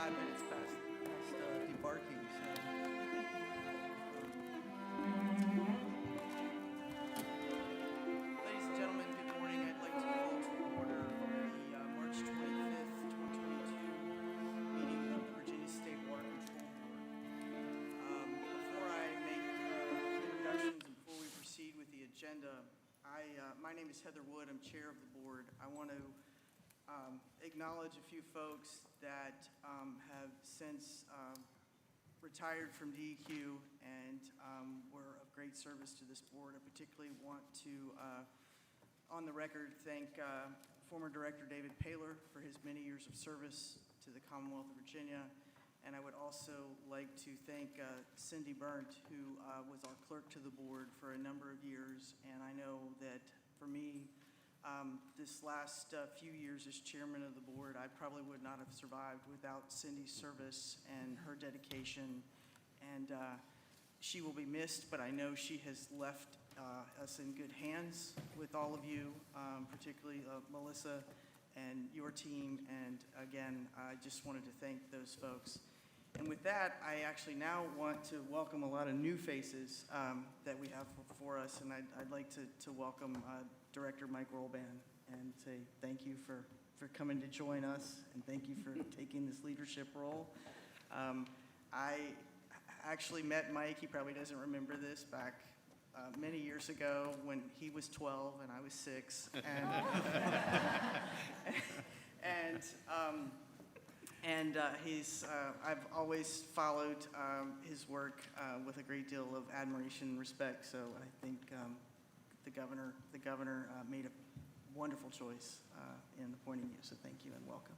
5 minutes past debarking, so. Ladies and gentlemen, good morning. I'd like to call to order the March 25th, 2022 meeting of the Virginia State Water Control Board. Before I make introductions and before we proceed with the agenda, my name is Heather Wood. I'm chair of the board. I want to acknowledge a few folks that have since retired from DEQ and were of great service to this board. I particularly want to, on the record, thank former Director David Paler for his many years of service to the Commonwealth of Virginia. And I would also like to thank Cindy Burnt, who was our clerk to the board for a number of years. And I know that for me, this last few years as chairman of the board, I probably would not have survived without Cindy's service and her dedication. And she will be missed, but I know she has left us in good hands with all of you, particularly Melissa and your team. And again, I just wanted to thank those folks. And with that, I actually now want to welcome a lot of new faces that we have before us. And I'd like to welcome Director Mike Rolban and say thank you for coming to join us, and thank you for taking this leadership role. I actually met Mike, he probably doesn't remember this, back many years ago when he was 12 and I was 6. And I've always followed his work with a great deal of admiration and respect. So I think the governor made a wonderful choice in appointing you. So thank you and welcome.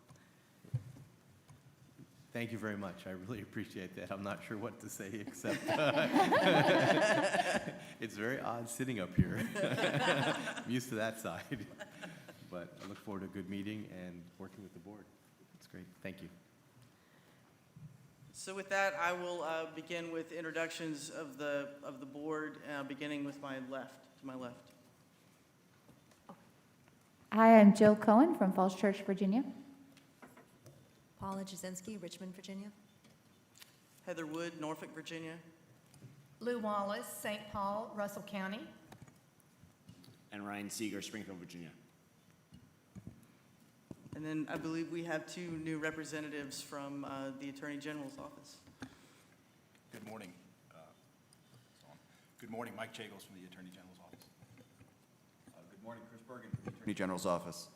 Thank you very much. I really appreciate that. I'm not sure what to say except it's very odd sitting up here. I'm used to that side. But I look forward to a good meeting and working with the board. It's great. Thank you. So with that, I will begin with introductions of the board, beginning with my left, to my left. Hi, I'm Jill Cohen from Falls Church, Virginia. Paula Jasinski, Richmond, Virginia. Heather Wood, Norfolk, Virginia. Lou Wallace, St. Paul, Russell County. And Ryan Seeger, Springfield, Virginia. And then I believe we have 2 new representatives from the Attorney General's office. Good morning. Good morning, Mike Chagles from the Attorney General's office. Good morning, Chris Bergen from the Attorney General's office.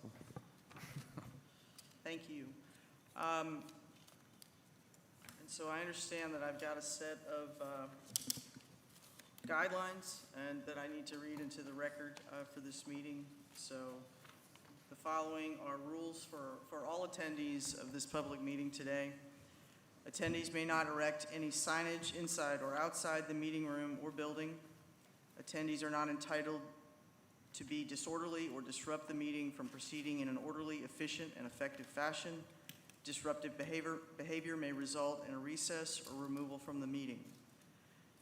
Thank you. And so I understand that I've got a set of guidelines and that I need to read into the record for this meeting. So the following are rules for all attendees of this public meeting today. Attendees may not erect any signage inside or outside the meeting room or building. Attendees are not entitled to be disorderly or disrupt the meeting from proceeding in an orderly, efficient, and effective fashion. Disruptive behavior may result in a recess or removal from the meeting.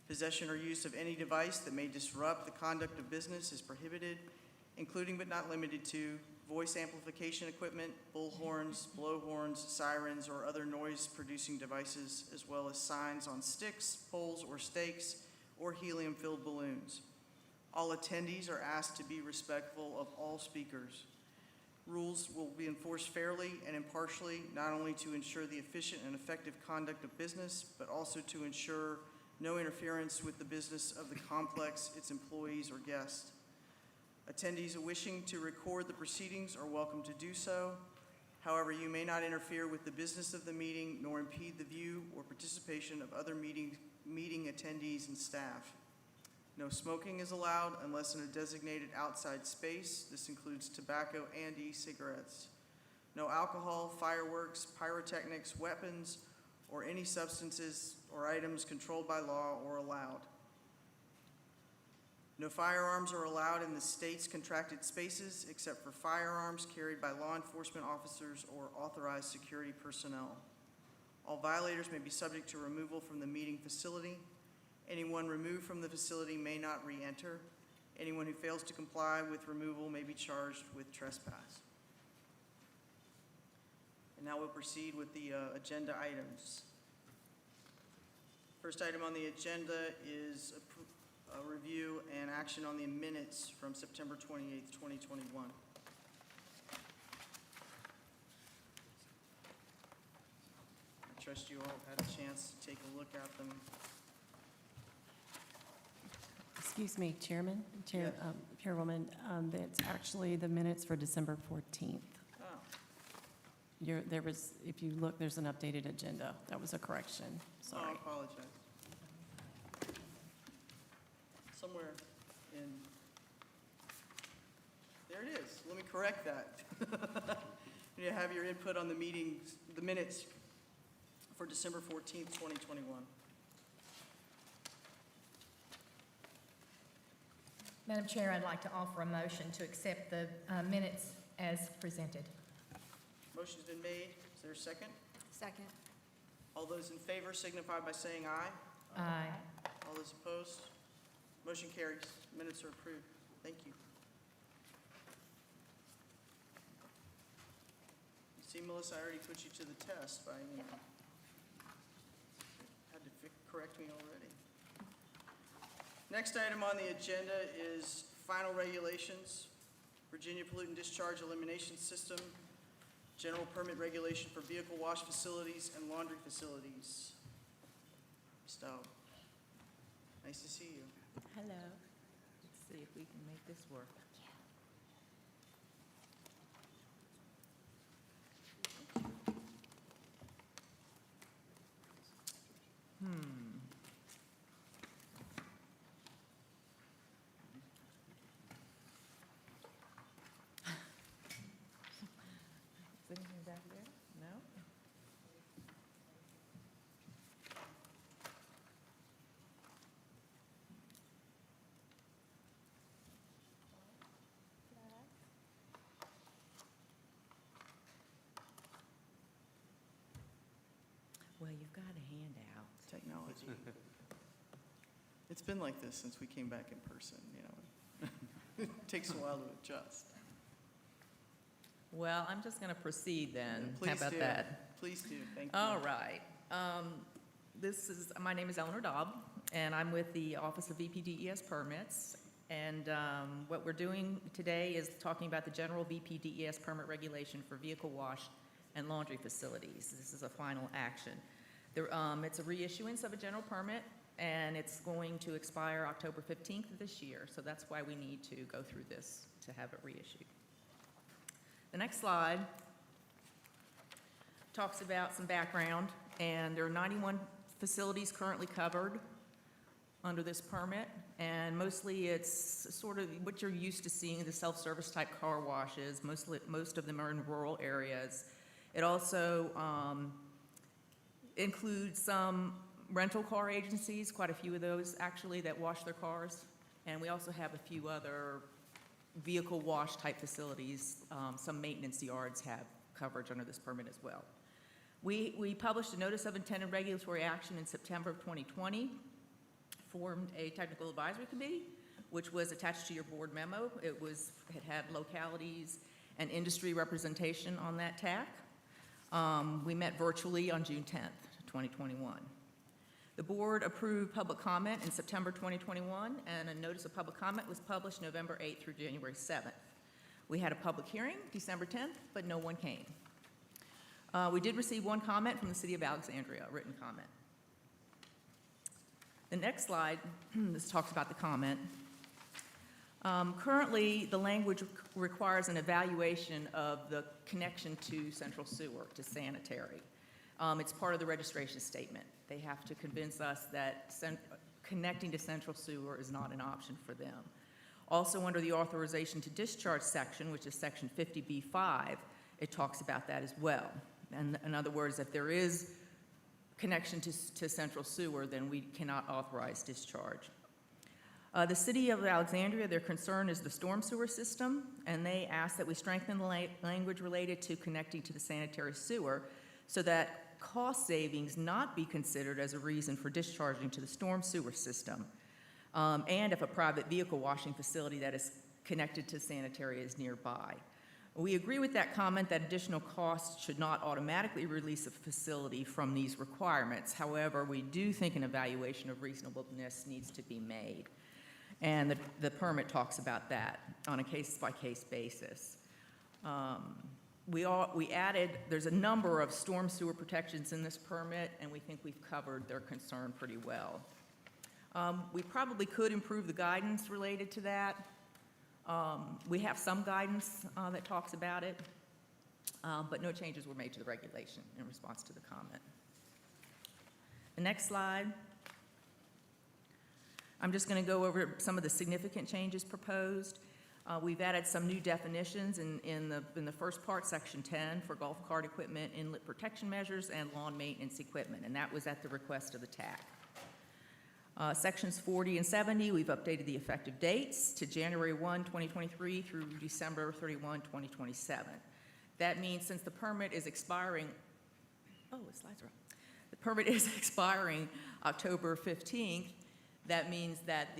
Possession or use of any device that may disrupt the conduct of business is prohibited, including but not limited to voice amplification equipment, bullhorns, blowhorns, sirens, or other noise-producing devices, as well as signs on sticks, poles, or stakes, or helium-filled balloons. All attendees are asked to be respectful of all speakers. Rules will be enforced fairly and impartially, not only to ensure the efficient and effective conduct of business, but also to ensure no interference with the business of the complex, its employees, or guests. Attendees wishing to record the proceedings are welcome to do so. However, you may not interfere with the business of the meeting nor impede the view or participation of other meeting attendees and staff. No smoking is allowed unless in a designated outside space. This includes tobacco and e-cigarettes. No alcohol, fireworks, pyrotechnics, weapons, or any substances or items controlled by law or allowed. No firearms are allowed in the state's contracted spaces except for firearms carried by law enforcement officers or authorized security personnel. All violators may be subject to removal from the meeting facility. Anyone removed from the facility may not re-enter. Anyone who fails to comply with removal may be charged with trespass. And now we'll proceed with the agenda items. First item on the agenda is a review and action on the minutes from September 28th, 2021. I trust you all had a chance to take a look at them. Excuse me, Chairman, Yes. Chairwoman, that's actually the minutes for December 14th. Oh, There was, if you look, there's an updated agenda. That was a correction, I sorry. apologize. Somewhere in, there it is. Let me correct that. You have your input on the meetings, the minutes for December 14th, 2021. Madam Chair, I'd like to offer a motion to accept the minutes as presented. Motion's been made. Is there a second? Second. All those in favor signify by saying aye. Aye. All those opposed? Motion carries. Minutes are approved. Thank you. You see, Melissa, I already put you to the test by, had to correct me already. Next item on the agenda is final regulations, Virginia Pollutant Discharge Elimination System, general permit regulation for vehicle wash facilities and laundry facilities. Stowe, nice to see you. Hello. Let's see if we can make this work. Is anything back there? No? Well, you've got a handout. Technology. It's been like this since we came back in person, It takes a while to adjust. Well, I'm just going to proceed then. How Please about do. that? Please do. Thank you. All right. My name is Eleanor Dobb, and I'm with the Office of VPDES Permits. And what we're doing today is talking about the general VPDES permit regulation for vehicle wash and laundry facilities. This is a final action. It's a reissuance of a general permit, and it's going to expire October 15th of this year. So that's why we need to go through this to have it reissued. The next slide talks about some background, and there are 91 facilities currently covered under this permit, and mostly it's sort of what you're used to seeing, the self-service type car washes. Most of them are in rural areas. It also includes some rental car agencies, quite a few of those actually, that wash their cars, and we also have a few other vehicle wash type facilities. Some maintenance yards have coverage under this permit as well. We published a notice of intent and regulatory action in September of 2020, formed a technical advisory committee, which was attached to your board memo. It had localities and industry representation on that TAC. We met virtually on June 10th, 2021. The board approved public comment in September 2021, and a notice of public comment was published November 8th through January 7th. We had a public hearing December 10th, but no one came. We did receive one comment from the City of Alexandria, a written comment. The next slide, this talks about the comment. Currently, the language requires an evaluation of the connection to central sewer, to sanitary. It's part of the registration statement. They have to convince us that connecting to central sewer is not an option for them. Also, under the authorization to discharge section, which is section 50B5, it talks about that as well. And in other words, if there is connection to central sewer, then we cannot authorize discharge. The City of Alexandria, their concern is the storm sewer system, and they ask that we strengthen the language related to connecting to the sanitary sewer so that cost savings not be considered as a reason for discharging to the storm sewer system, and if a private vehicle washing facility that is connected to sanitary is nearby. We agree with that comment that additional costs should not automatically release a facility from these requirements. However, we do think an evaluation of reasonableness needs to be made. And the permit talks about that on a case-by-case basis. We added, there's a number of storm sewer protections in this permit, and we think we've covered their concern pretty well. We probably could improve the guidance related to that. We have some guidance that talks about it, but no changes were made to the regulation in response to the comment. The next slide. I'm just going to go over some of the significant changes proposed. We've added some new definitions in the first part, section 10, for golf cart equipment, inlet protection measures, and lawn maintenance equipment, and that was at the request of the TAC. Sections 40 and 70, we've updated the effective dates to January 1, 2023 through December 31, 2027. That means since the permit is expiring, the slides are up. The permit is expiring October 15th, that means that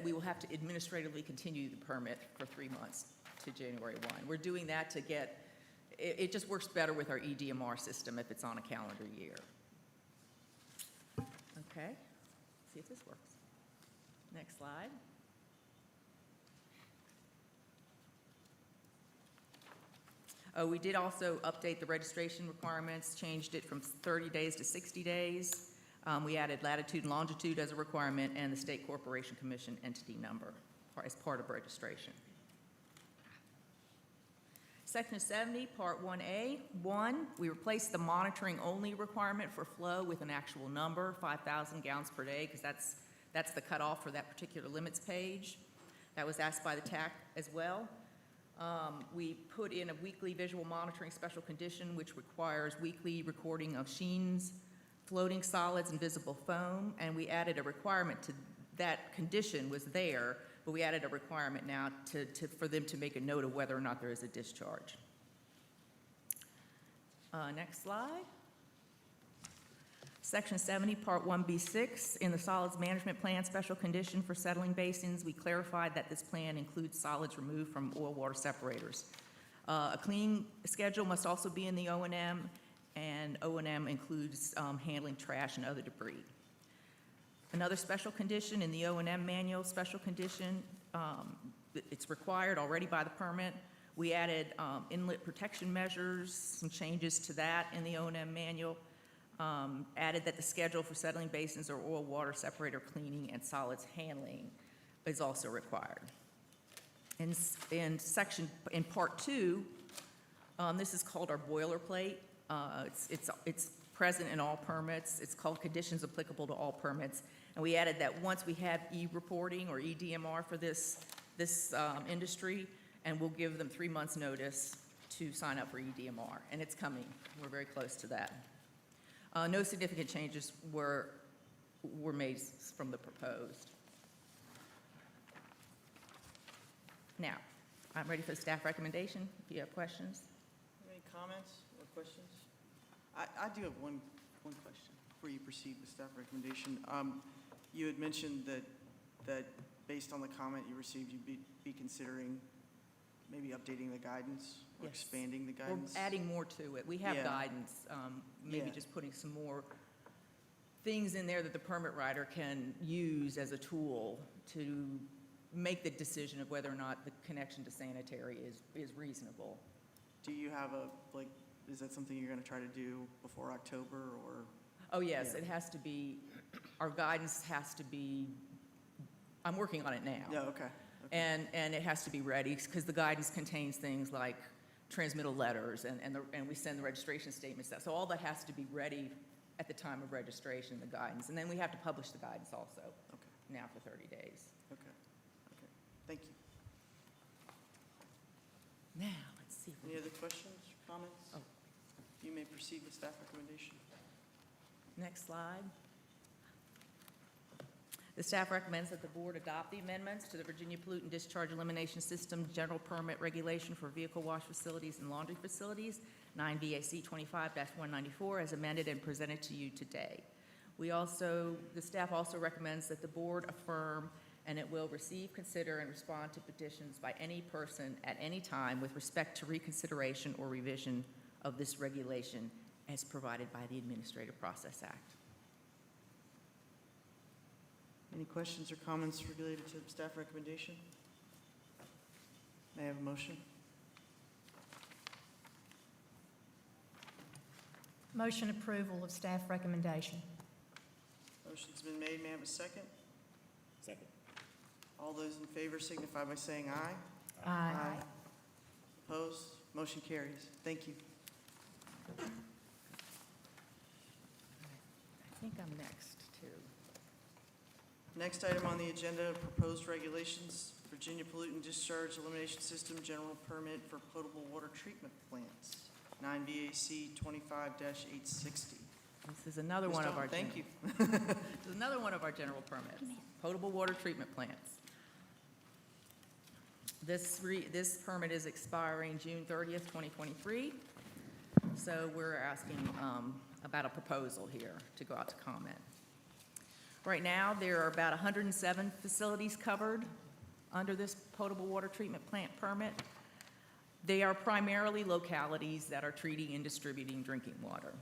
we will have to administratively continue the permit for 3 months to January 1. We're doing that to get, it just works better with our EDMR system if it's on a calendar year. Okay, see if this works. Next slide. We did also update the registration requirements, changed it from 30 days to 60 days. We added latitude and longitude as a requirement and the State Corporation Commission entity number as part of registration. Section 70, Part 1A, 1, we replaced the monitoring only requirement for flow with an actual number, 5,000 gallons per day, because that's the cutoff for that particular limits page. That was asked by the TAC as well. We put in a weekly visual monitoring special condition, which requires weekly recording of sheens, floating solids, and visible foam, and we added a requirement to that condition was there, but we added a requirement now for them to make a note of whether or not there is a discharge. Next slide. Section 70, Part 1B6, in the solids management plan special condition for settling basins, we clarified that this plan includes solids removed from oil water separators. A cleaning schedule must also be in the O&M, and O&M includes handling trash and other debris. Another special condition in the O&M manual, special condition, it's required already by the permit. We added inlet protection measures, some changes to that in the O&M manual. Added that the schedule for settling basins or oil water separator cleaning and solids handling is also required. In part 2, this is called our boilerplate. It's present in all permits. It's called conditions applicable to all permits. And we added that once we have e-reporting or EDMR for this industry, and we'll give them 3 months notice to sign up for EDMR, and it's coming. We're very close to that. No significant changes were made from the proposed. Now, I'm ready for the staff recommendation. If you have questions. Any comments or questions? I do have one question before you proceed with staff recommendation. You had mentioned that based on the comment you received, you'd be considering maybe updating the guidance or Yes. expanding the guidance. We're adding more to it. We have Yeah. guidance, maybe Yeah. just putting some more things in there that the permit writer can use as a tool to make the decision of whether or not the connection to sanitary is reasonable. Do you have is that something you're going to try to do before October or? Oh, yes, Yeah. it has to be, our guidance has to be, I'm working on it now. Yeah, okay. And it has to be ready, because the guidance contains things like transmittal letters, and we send the registration statements out. So all that has to be ready at the time of registration, the guidance. And then we have to publish the guidance also, now for 30 days. Okay. Thank you. Now, let's see. Any other questions, comments? Oh. You may proceed with staff recommendation. Next slide. The staff recommends that the board adopt the amendments to the Virginia Pollutant Discharge Elimination System General Permit Regulation for Vehicle Wash Facilities and Laundry Facilities, 9 VAC 25-194, as amended and presented to you today. The staff also recommends that the board affirm and it will receive, consider, and respond to petitions by any person at any time with respect to reconsideration or revision of this regulation as provided by the Administrative Process Act. Any questions or comments related to staff recommendation? May I have a motion? Motion approval of staff recommendation. Motion's been made. May I have a second? Second. All those in favor signify by saying aye. Aye. Opposed? Motion carries. Thank you. I think I'm next, too. Next item on the agenda, proposed regulations, Virginia Pollutant Discharge Elimination System General Permit for Potable Water Treatment Plants, 9 VAC 25-860. This is another one of our. Thank you. This is another one of our general permits, potable water treatment plants. This permit is expiring June 30th, 2023. So we're asking about a proposal here to go out to comment. Right now, there are about 107 facilities covered under this potable water treatment plant permit. They are primarily localities that are treating and distributing drinking water.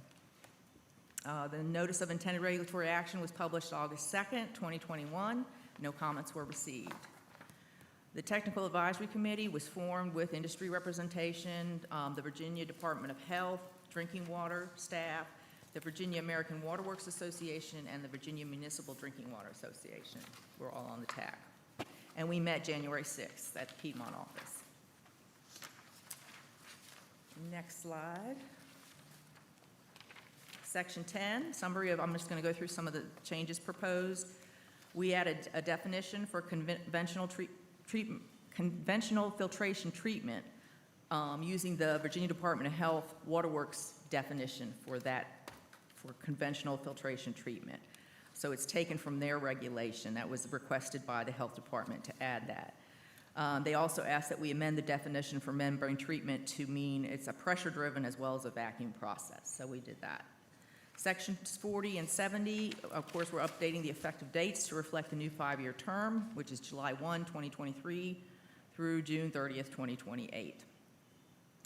The notice of intended regulatory action was published August 2nd, 2021. No comments were received. The Technical Advisory Committee was formed with industry representation, the Virginia Department of Health, Drinking Water staff, the Virginia American Water Works Association, and the Virginia Municipal Drinking Water Association. We're all on the TAC. And we met January 6th at the Piedmont office. Next slide. Section 10, summary of, I'm just going to go through some of the changes proposed. We added a definition for conventional filtration treatment using the Virginia Department of Health Waterworks definition for conventional filtration treatment. So it's taken from their regulation. That was requested by the Health Department to add that. They also asked that we amend the definition for membrane treatment to mean it's a pressure-driven as well as a vacuum process. So we did that. Sections 40 and 70, of course, we're updating the effective dates to reflect the new 5-year term, which is July 1, 2023 through June 30th, 2028.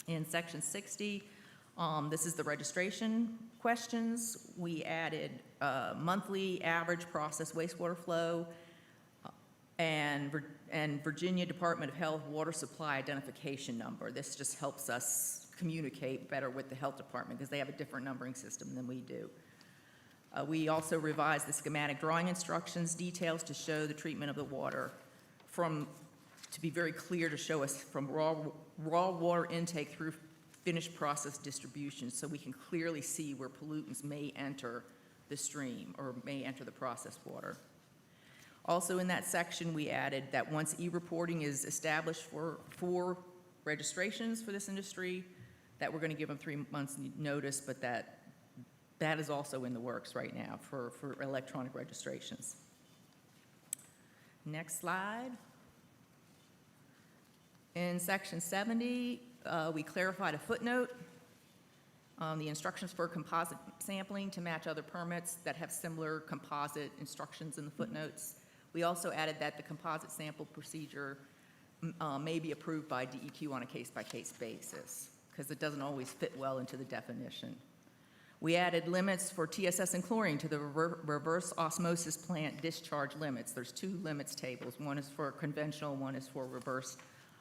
In Section 60, this is the registration questions. We added monthly average process wastewater flow and Virginia Department of Health water supply identification number. This just helps us communicate better with the health department because they have a different numbering system than we do. We also revised the schematic drawing instructions details to show the treatment of the water to be very clear, to show us from raw water intake through finished process distribution, so we can clearly see where pollutants may enter the stream or may enter the processed water. Also in that section, we added that once e-reporting is established for registrations for this industry, that we're going to give them 3 months notice, but that is also in the works right now for electronic registrations. Next slide. In Section 70, we clarified a footnote on the instructions for composite sampling to match other permits that have similar composite instructions in the footnotes. We also added that the composite sample procedure may be approved by DEQ on a case-by-case basis because it doesn't always fit well into the definition. We added limits for TSS and chlorine to the reverse osmosis plant discharge limits. There's 2 limits tables. One is for conventional, one is for reverse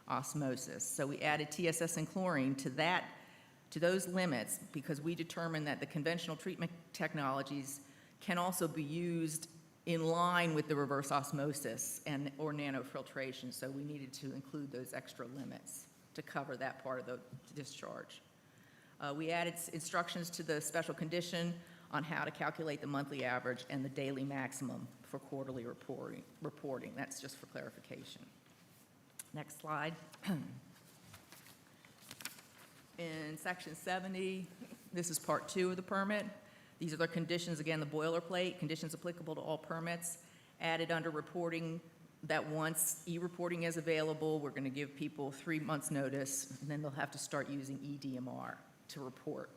osmosis. So we added TSS and chlorine to those limits because we determined that the conventional treatment technologies can also be used in line with the reverse osmosis or nanofiltration, so we needed to include those extra limits to cover that part of the discharge. We added instructions to the special condition on how to calculate the monthly average and the daily maximum for quarterly reporting. That's just for clarification. Next slide. In Section 70, this is Part 2 of the permit. These are the conditions, again, the boilerplate, conditions applicable to all permits, added under reporting that once e-reporting is available, we're going to give people 3 months' notice, and then they'll have to start using EDMR to report.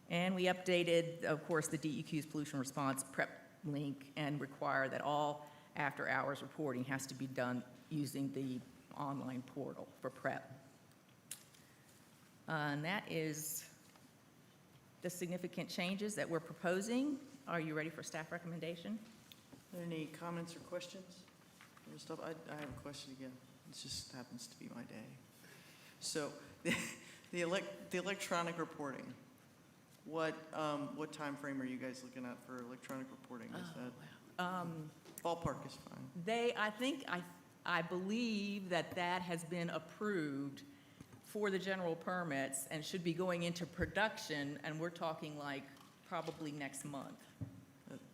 And we updated, of course, the DEQ's pollution response prep link and require that all after-hours reporting has to be done using the online portal for PrEP. And that is the significant changes that we're proposing. Are you ready for staff recommendation? Are there any comments or questions? I have a question again. It just happens to be my day. So, the electronic reporting, what time frame are you guys looking at for electronic reporting? Is that, ballpark is fine. I believe that has been approved for the general permits and should be going into production, and we're talking like probably next month.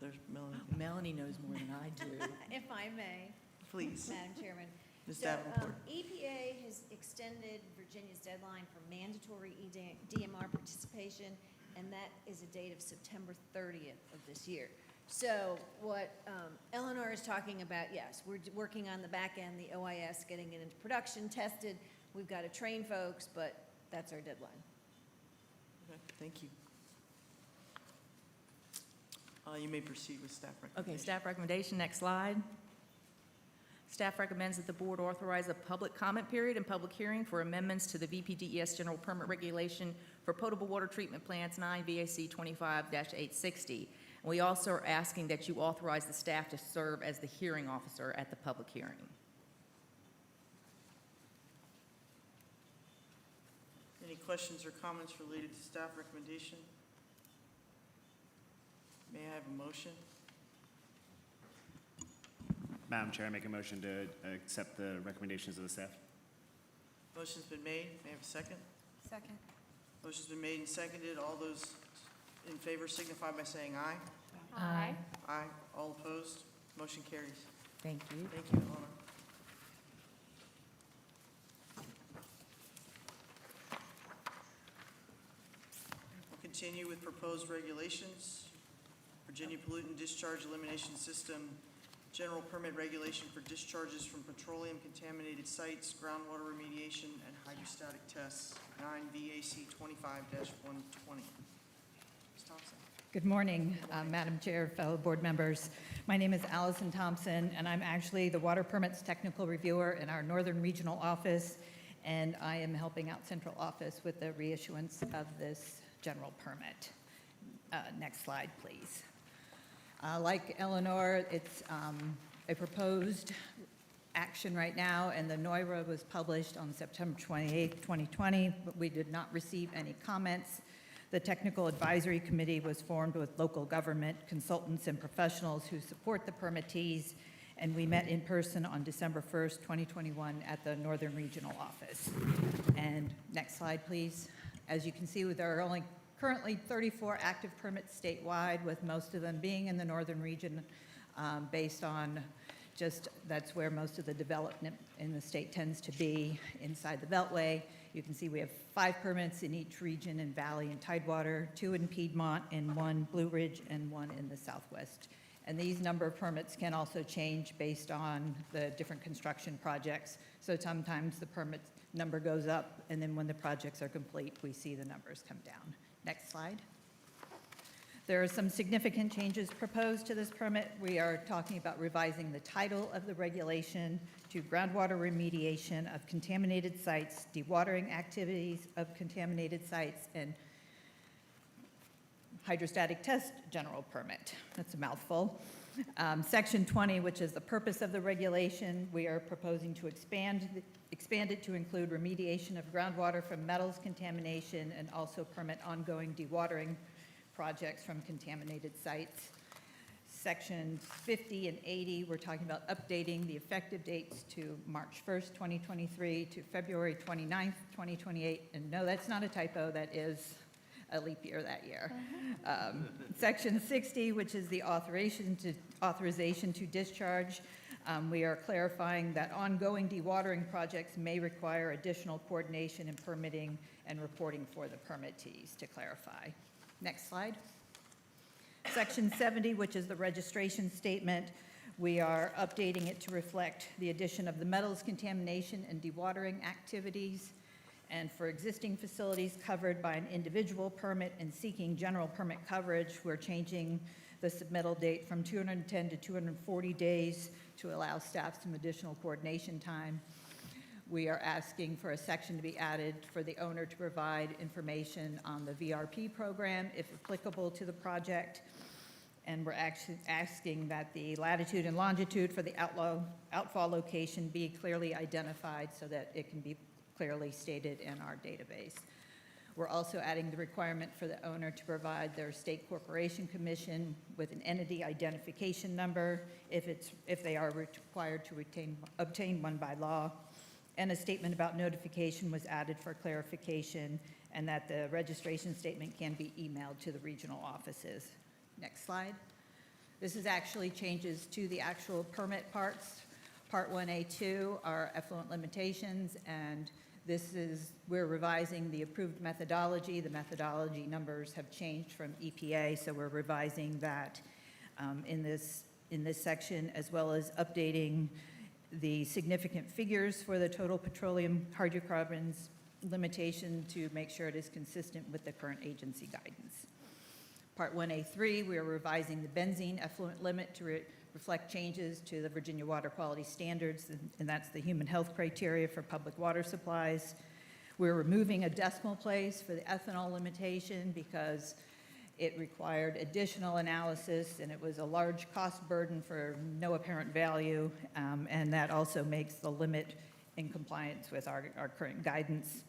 There's Melanie. Melanie knows more than I do. If I may, Please, Madam Chairman. Ms. So, Davenport. EPA has extended Virginia's deadline for mandatory DMR participation, and that is a date of September 30th of this year. So what Eleanor is talking about, yes, we're working on the back end, the OIS, getting it into production, tested. We've got to train folks, but that's our deadline. Okay, thank you. You may proceed with staff recommendation. Okay, staff recommendation, next slide. Staff recommends that the board authorize a public comment period and public hearing for amendments to the VPDES General Permit Regulation for potable water treatment plants 9 VAC 25-860. We also are asking that you authorize the staff to serve as the hearing officer at the public hearing. Any questions or comments related to staff recommendation? May I have a motion? Madam Chair, I make a motion to accept the recommendations of the staff. Motion's been made. May I have a second? Second. Motion's been made and seconded. All those in favor signify by saying aye. Aye. Aye. All opposed? Motion carries. Thank you. Thank you, Eleanor. We'll continue with proposed regulations. Virginia Pollutant Discharge Elimination System, General Permit Regulation for discharges from petroleum contaminated sites, groundwater remediation, and hydrostatic tests, 9 VAC 25-120. Ms. Thompson. Good morning, Madam Chair, fellow board members. My name is Allison Thompson, and I'm actually the Water Permits Technical Reviewer in our Northern Regional Office, and I am helping out Central Office with the reissuance of this general permit. Next slide, please. Like Eleanor, it's a proposed action right now, and the NOIRA was published on September 28, 2020, but we did not receive any comments. The Technical Advisory Committee was formed with local government consultants and professionals who support the permittees, and we met in person on December 1st, 2021 at the Northern Regional Office. And next slide, please. As you can see, there are only currently 34 active permits statewide, with most of them being in the northern region, based on just that's where most of the development in the state tends to be, inside the Beltway. You can see we have 5 permits in each region in Valley and Tidewater, 2 in Piedmont, and 1 Blue Ridge, and 1 in the Southwest. And these number of permits can also change based on the different construction projects. So sometimes the permit number goes up, and then when the projects are complete, we see the numbers come down. Next slide. There are some significant changes proposed to this permit. We are talking about revising the title of the regulation to groundwater remediation of contaminated sites, dewatering activities of contaminated sites, and hydrostatic test general permit. That's a mouthful. Section 20, which is the purpose of the regulation, we are proposing to expand it to include remediation of groundwater from metals contamination and also permit ongoing dewatering projects from contaminated sites. Sections 50 and 80, we're talking about updating the effective dates to March 1st, 2023 to February 29th, 2028. And no, that's not a typo, that is a leap year that year. Section 60, which is the authorization to discharge. We are clarifying that ongoing dewatering projects may require additional coordination in permitting and reporting for the permittees, to clarify. Next slide. Section 70, which is the registration statement. We are updating it to reflect the addition of the metals contamination and dewatering activities. And for existing facilities covered by an individual permit and seeking general permit coverage, we're changing the submittal date from 210 to 240 days to allow staff some additional coordination time. We are asking for a section to be added for the owner to provide information on the VRP program, if applicable to the project. And we're actually asking that the latitude and longitude for the outfall location be clearly identified so that it can be clearly stated in our database. We're also adding the requirement for the owner to provide their state corporation commission with an entity identification number if they are required to obtain one by law. And a statement about notification was added for clarification, and that the registration statement can be emailed to the regional offices. Next slide. This is actually changes to the actual permit parts. Part 1A2 are effluent limitations, and we're revising the approved methodology. The methodology numbers have changed from EPA, so we're revising that in this section, as well as updating the significant figures for the total petroleum hydrocarbons limitation to make sure it is consistent with the current agency guidance. Part 1A3, we are revising the benzene effluent limit to reflect changes to the Virginia Water Quality Standards, and that's the human health criteria for public water supplies. We're removing a decimal place for the ethanol limitation because it required additional analysis, and it was a large cost burden for no apparent value, and that also makes the limit in compliance with our current guidance.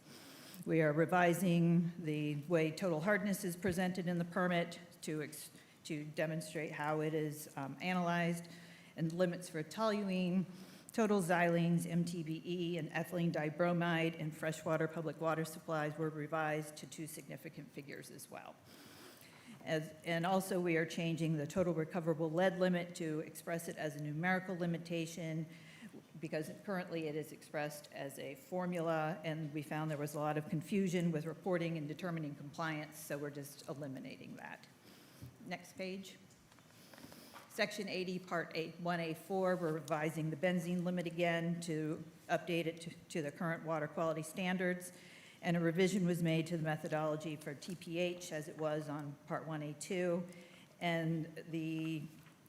We are revising the way total hardness is presented in the permit to demonstrate how it is analyzed, and limits for toluene, total xylenes, MTBE, and ethylene dibromide in freshwater public water supplies were revised to 2 significant figures as well. And also, we are changing the total recoverable lead limit to express it as a numerical limitation, because currently it is expressed as a formula, and we found there was a lot of confusion with reporting and determining compliance, so we're just eliminating that. Next page. Section 80, Part 1A4, we're revising the benzene limit again to update it to the current water quality standards, and a revision was made to the methodology for TPH as it was on Part 1A2, and the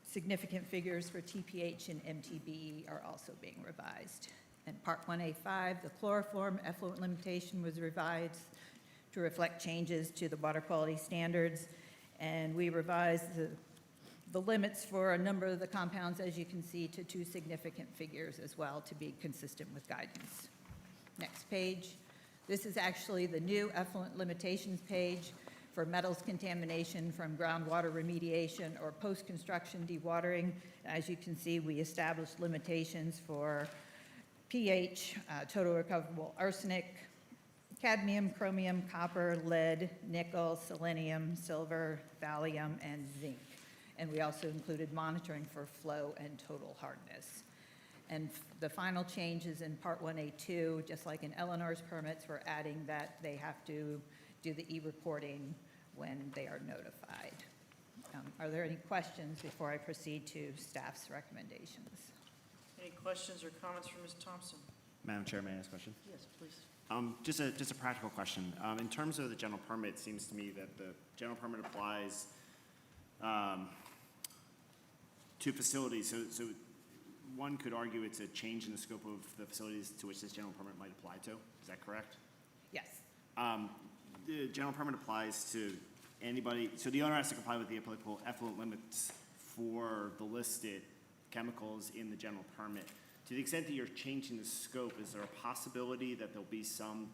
significant figures for TPH and MTBE are also being revised. And Part 1A5, the chloroform effluent limitation was revised to reflect changes to the water quality standards, and we revised the limits for a number of the compounds, as you can see, to 2 significant figures as well to be consistent with guidance. Next page. This is actually the new effluent limitations page for metals contamination from groundwater remediation or post-construction dewatering. As you can see, we established limitations for pH, total recoverable arsenic, cadmium, chromium, copper, lead, nickel, selenium, silver, thallium, and zinc. And we also included monitoring for flow and total hardness. And the final changes in Part 1A2, just like in Eleanor's permits, we're adding that they have to do the e-reporting when they are notified. Are there any questions before I proceed to staff's recommendations? Any questions or comments from Ms. Thompson? Madam Chair, may I ask a question? Yes, please. Just a practical question. In terms of the general permit, it seems to me that the general permit applies to facilities. So one could argue it's a change in the scope of the facilities to which this general permit might apply to. Is that correct? Yes. The general permit applies to anybody, so the owner has to comply with the applicable effluent limits for the listed chemicals in the general permit. To the extent that you're changing the scope, is there a possibility that there'll be some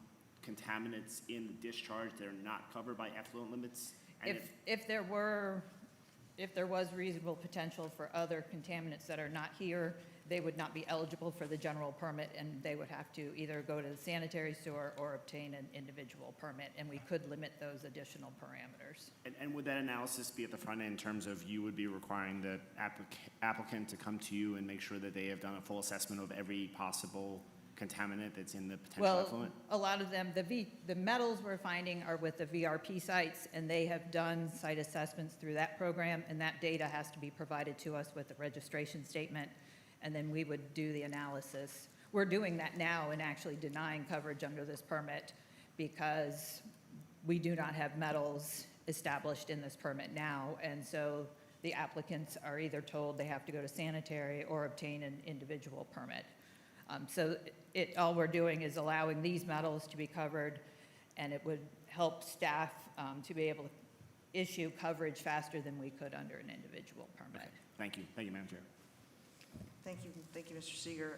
contaminants in the discharge that are not covered by effluent limits? And If there was reasonable potential for other contaminants that are not here, they would not be eligible for the general permit, and they would have to either go to the sanitary sewer or obtain an individual permit, and we could limit those additional parameters. And would that analysis be at the front end in terms of you would be requiring the applicant to come to you and make sure that they have done a full assessment of every possible contaminant that's in the potential effluent? Well, a lot of them, the metals we're finding are with the VRP sites, and they have done site assessments through that program, and that data has to be provided to us with the registration statement, and then we would do the analysis. We're doing that now and actually denying coverage under this permit because we do not have metals established in this permit now, and so the applicants are either told they have to go to sanitary or obtain an individual permit. So all we're doing is allowing these metals to be covered, and it would help staff to be able to issue coverage faster than we could under an individual permit. Thank you, Madam Chair. Thank you, Mr. Seeger.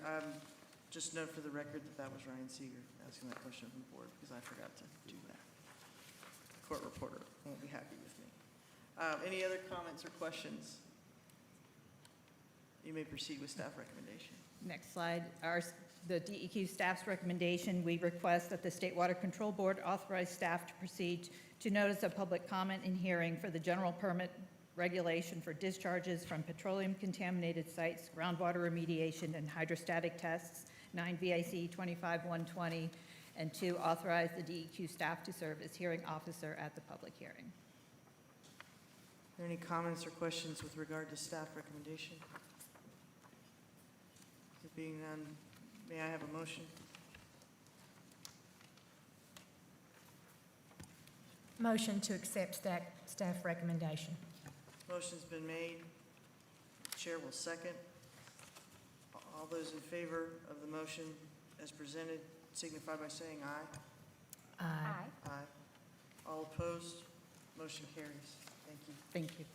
Just note for the record that was Ryan Seeger asking that question from the board, because I forgot to do that. The court reporter won't be happy with me. Any other comments or questions? You may proceed with staff recommendation. Next slide. The DEQ staff's recommendation, we request that the State Water Control Board authorize staff to proceed to notice of public comment and hearing for the general permit regulation for discharges from petroleum-contaminated sites, groundwater remediation, and hydrostatic tests, 9 VIC 25-120, and 2, authorize the DEQ staff to serve as hearing officer at the public hearing. Are there any comments or questions with regard to staff recommendation? There being none, may I have a motion? Motion to accept staff recommendation. Motion's been made. Chair will second. All those in favor of the motion as presented signify by saying aye. Aye. Aye. All opposed? Motion carries. Thank you. Thank you.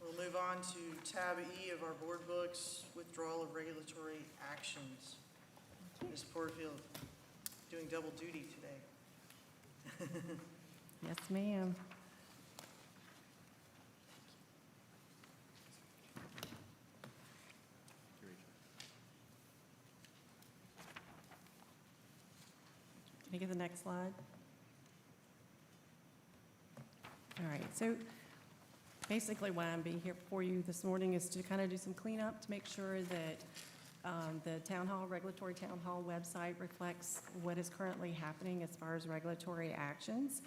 We'll move on to tab E of our board books, withdrawal of regulatory actions. Ms. Porterfield, doing double duty today. Yes, ma'am. Can I get the next slide? All right, so basically why I'm being here for you this morning is to kind of do some cleanup to make sure that the regulatory town hall website reflects what is currently happening as far as regulatory actions.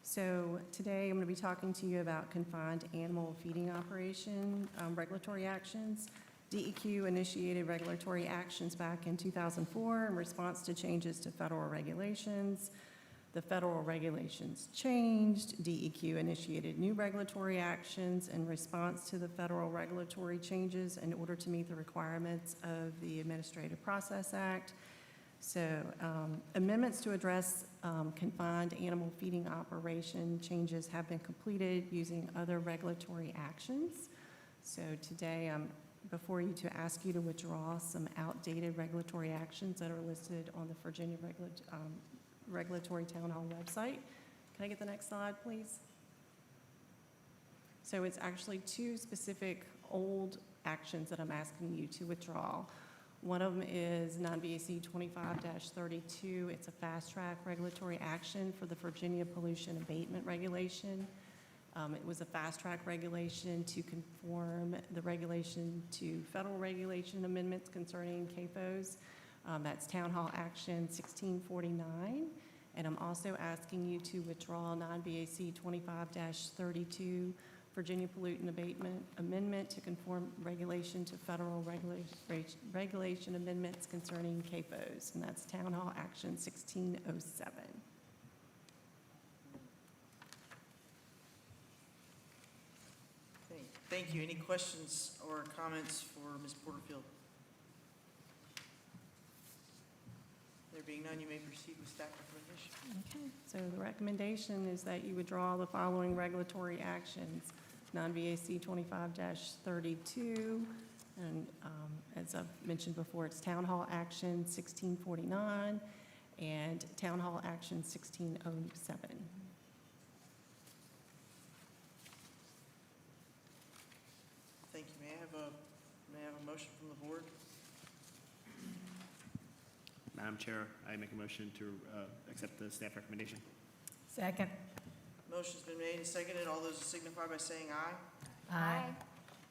So today I'm going to be talking to you about confined animal feeding operation regulatory actions. DEQ initiated regulatory actions back in 2004 in response to changes to federal regulations. The federal regulations changed. DEQ initiated new regulatory actions in response to the federal regulatory changes in order to meet the requirements of the Administrative Process Act. So amendments to address confined animal feeding operation changes have been completed using other regulatory actions. So today I'm before you to ask you to withdraw some outdated regulatory actions that are listed on the Virginia Regulatory Town Hall website. Can I get the next slide, please? So it's actually 2 specific old actions that I'm asking you to withdraw. One of them is non-BAC 25-32. It's a fast-track regulatory action for the Virginia Pollution Abatement Regulation. It was a fast-track regulation to conform the regulation to federal regulation amendments concerning CAFOs. That's Town Hall Action 1649. And I'm also asking you to withdraw non-BAC 25-32, Virginia Pollutant Abatement Amendment to conform regulation to federal regulation amendments concerning CAFOs. And that's Town Hall Action 1607. Thank you. Any questions or comments for Ms. Porterfield? There being none, you may proceed with staff recommendation. Okay, so the recommendation is that you withdraw the following regulatory actions. Non-VAC 25-32, and as I've mentioned before, it's Town Hall Action 1649 and Town Hall Action 1607. Thank you. May I have a motion from the board? Madam Chair, I make a motion to accept the staff recommendation. Second. Motion's been made and seconded. All those signify by saying aye. Aye.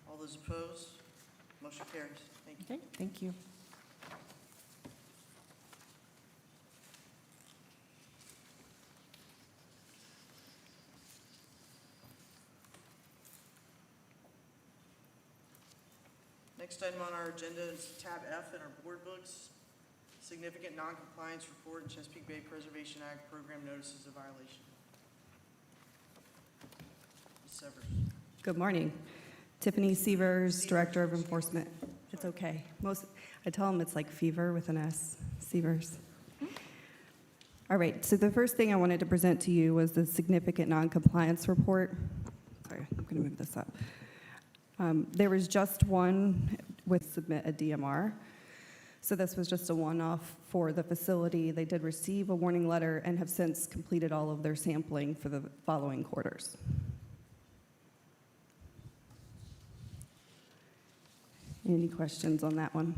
All those opposed? Motion carries. Thank you. Okay, thank you. Next item on our agenda is tab F in our board books, significant noncompliance report and Chesapeake Bay Preservation Act program notices of violation. Ms. Severs. Good morning. Tiffany Severs, Director of Enforcement. It's okay. I tell them it's like fever with an S, Severs. All right, so the first thing I wanted to present to you was the significant noncompliance report. Sorry, I'm going to move this up. There was just one with submit a DMR. So this was just a one-off for the facility. They did receive a warning letter and have since completed all of their sampling for the following quarters. Any questions on that one?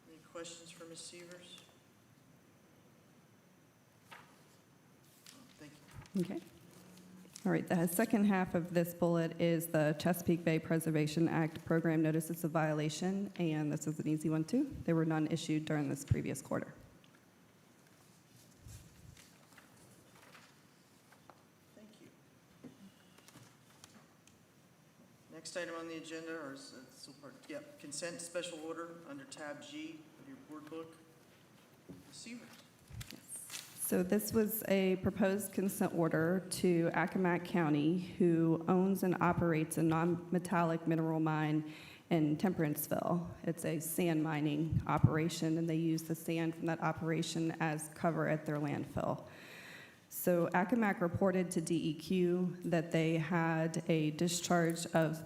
Any questions for Ms. Severs? Thank you. Okay. All right, the second half of this bullet is the Chesapeake Bay Preservation Act program notices of violation, and this is an easy one too. There were none issued during this previous quarter. Thank you. Next item on the agenda, or is it still part, yep, consent special order under tab G of your board book. Ms. Severs. So this was a proposed consent order to Accomack County, who owns and operates a non-metallic mineral mine in Temperanceville. It's a sand mining operation, and they use the sand from that operation as cover at their landfill. So Accomack reported to DEQ that they had a discharge of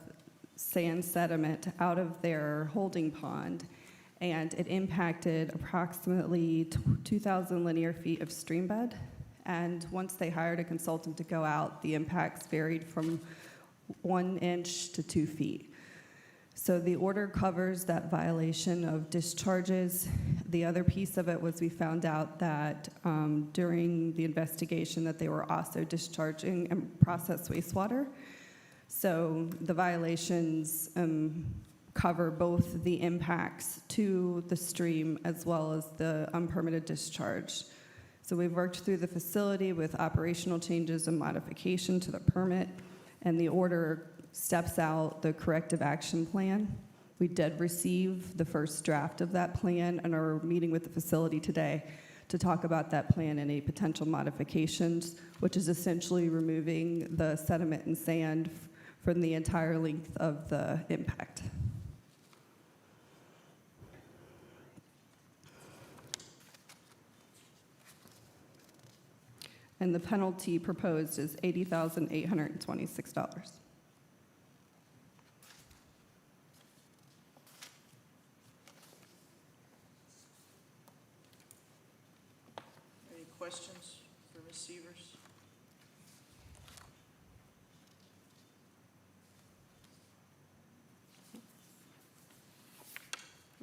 sand sediment out of their holding pond, and it impacted approximately 2,000 linear feet of stream bed. And once they hired a consultant to go out, the impacts varied from 1 inch to 2 feet. So the order covers that violation of discharges. The other piece of it was we found out that during the investigation that they were also discharging processed wastewater. So the violations cover both the impacts to the stream as well as the unpermitted discharge. So we've worked through the facility with operational changes and modification to the permit, and the order steps out the corrective action plan. We did receive the first draft of that plan and are meeting with the facility today to talk about that plan and any potential modifications, which is essentially removing the sediment and sand from the entire length of the impact. And the penalty proposed is $80,826. Any questions for Ms. Severs?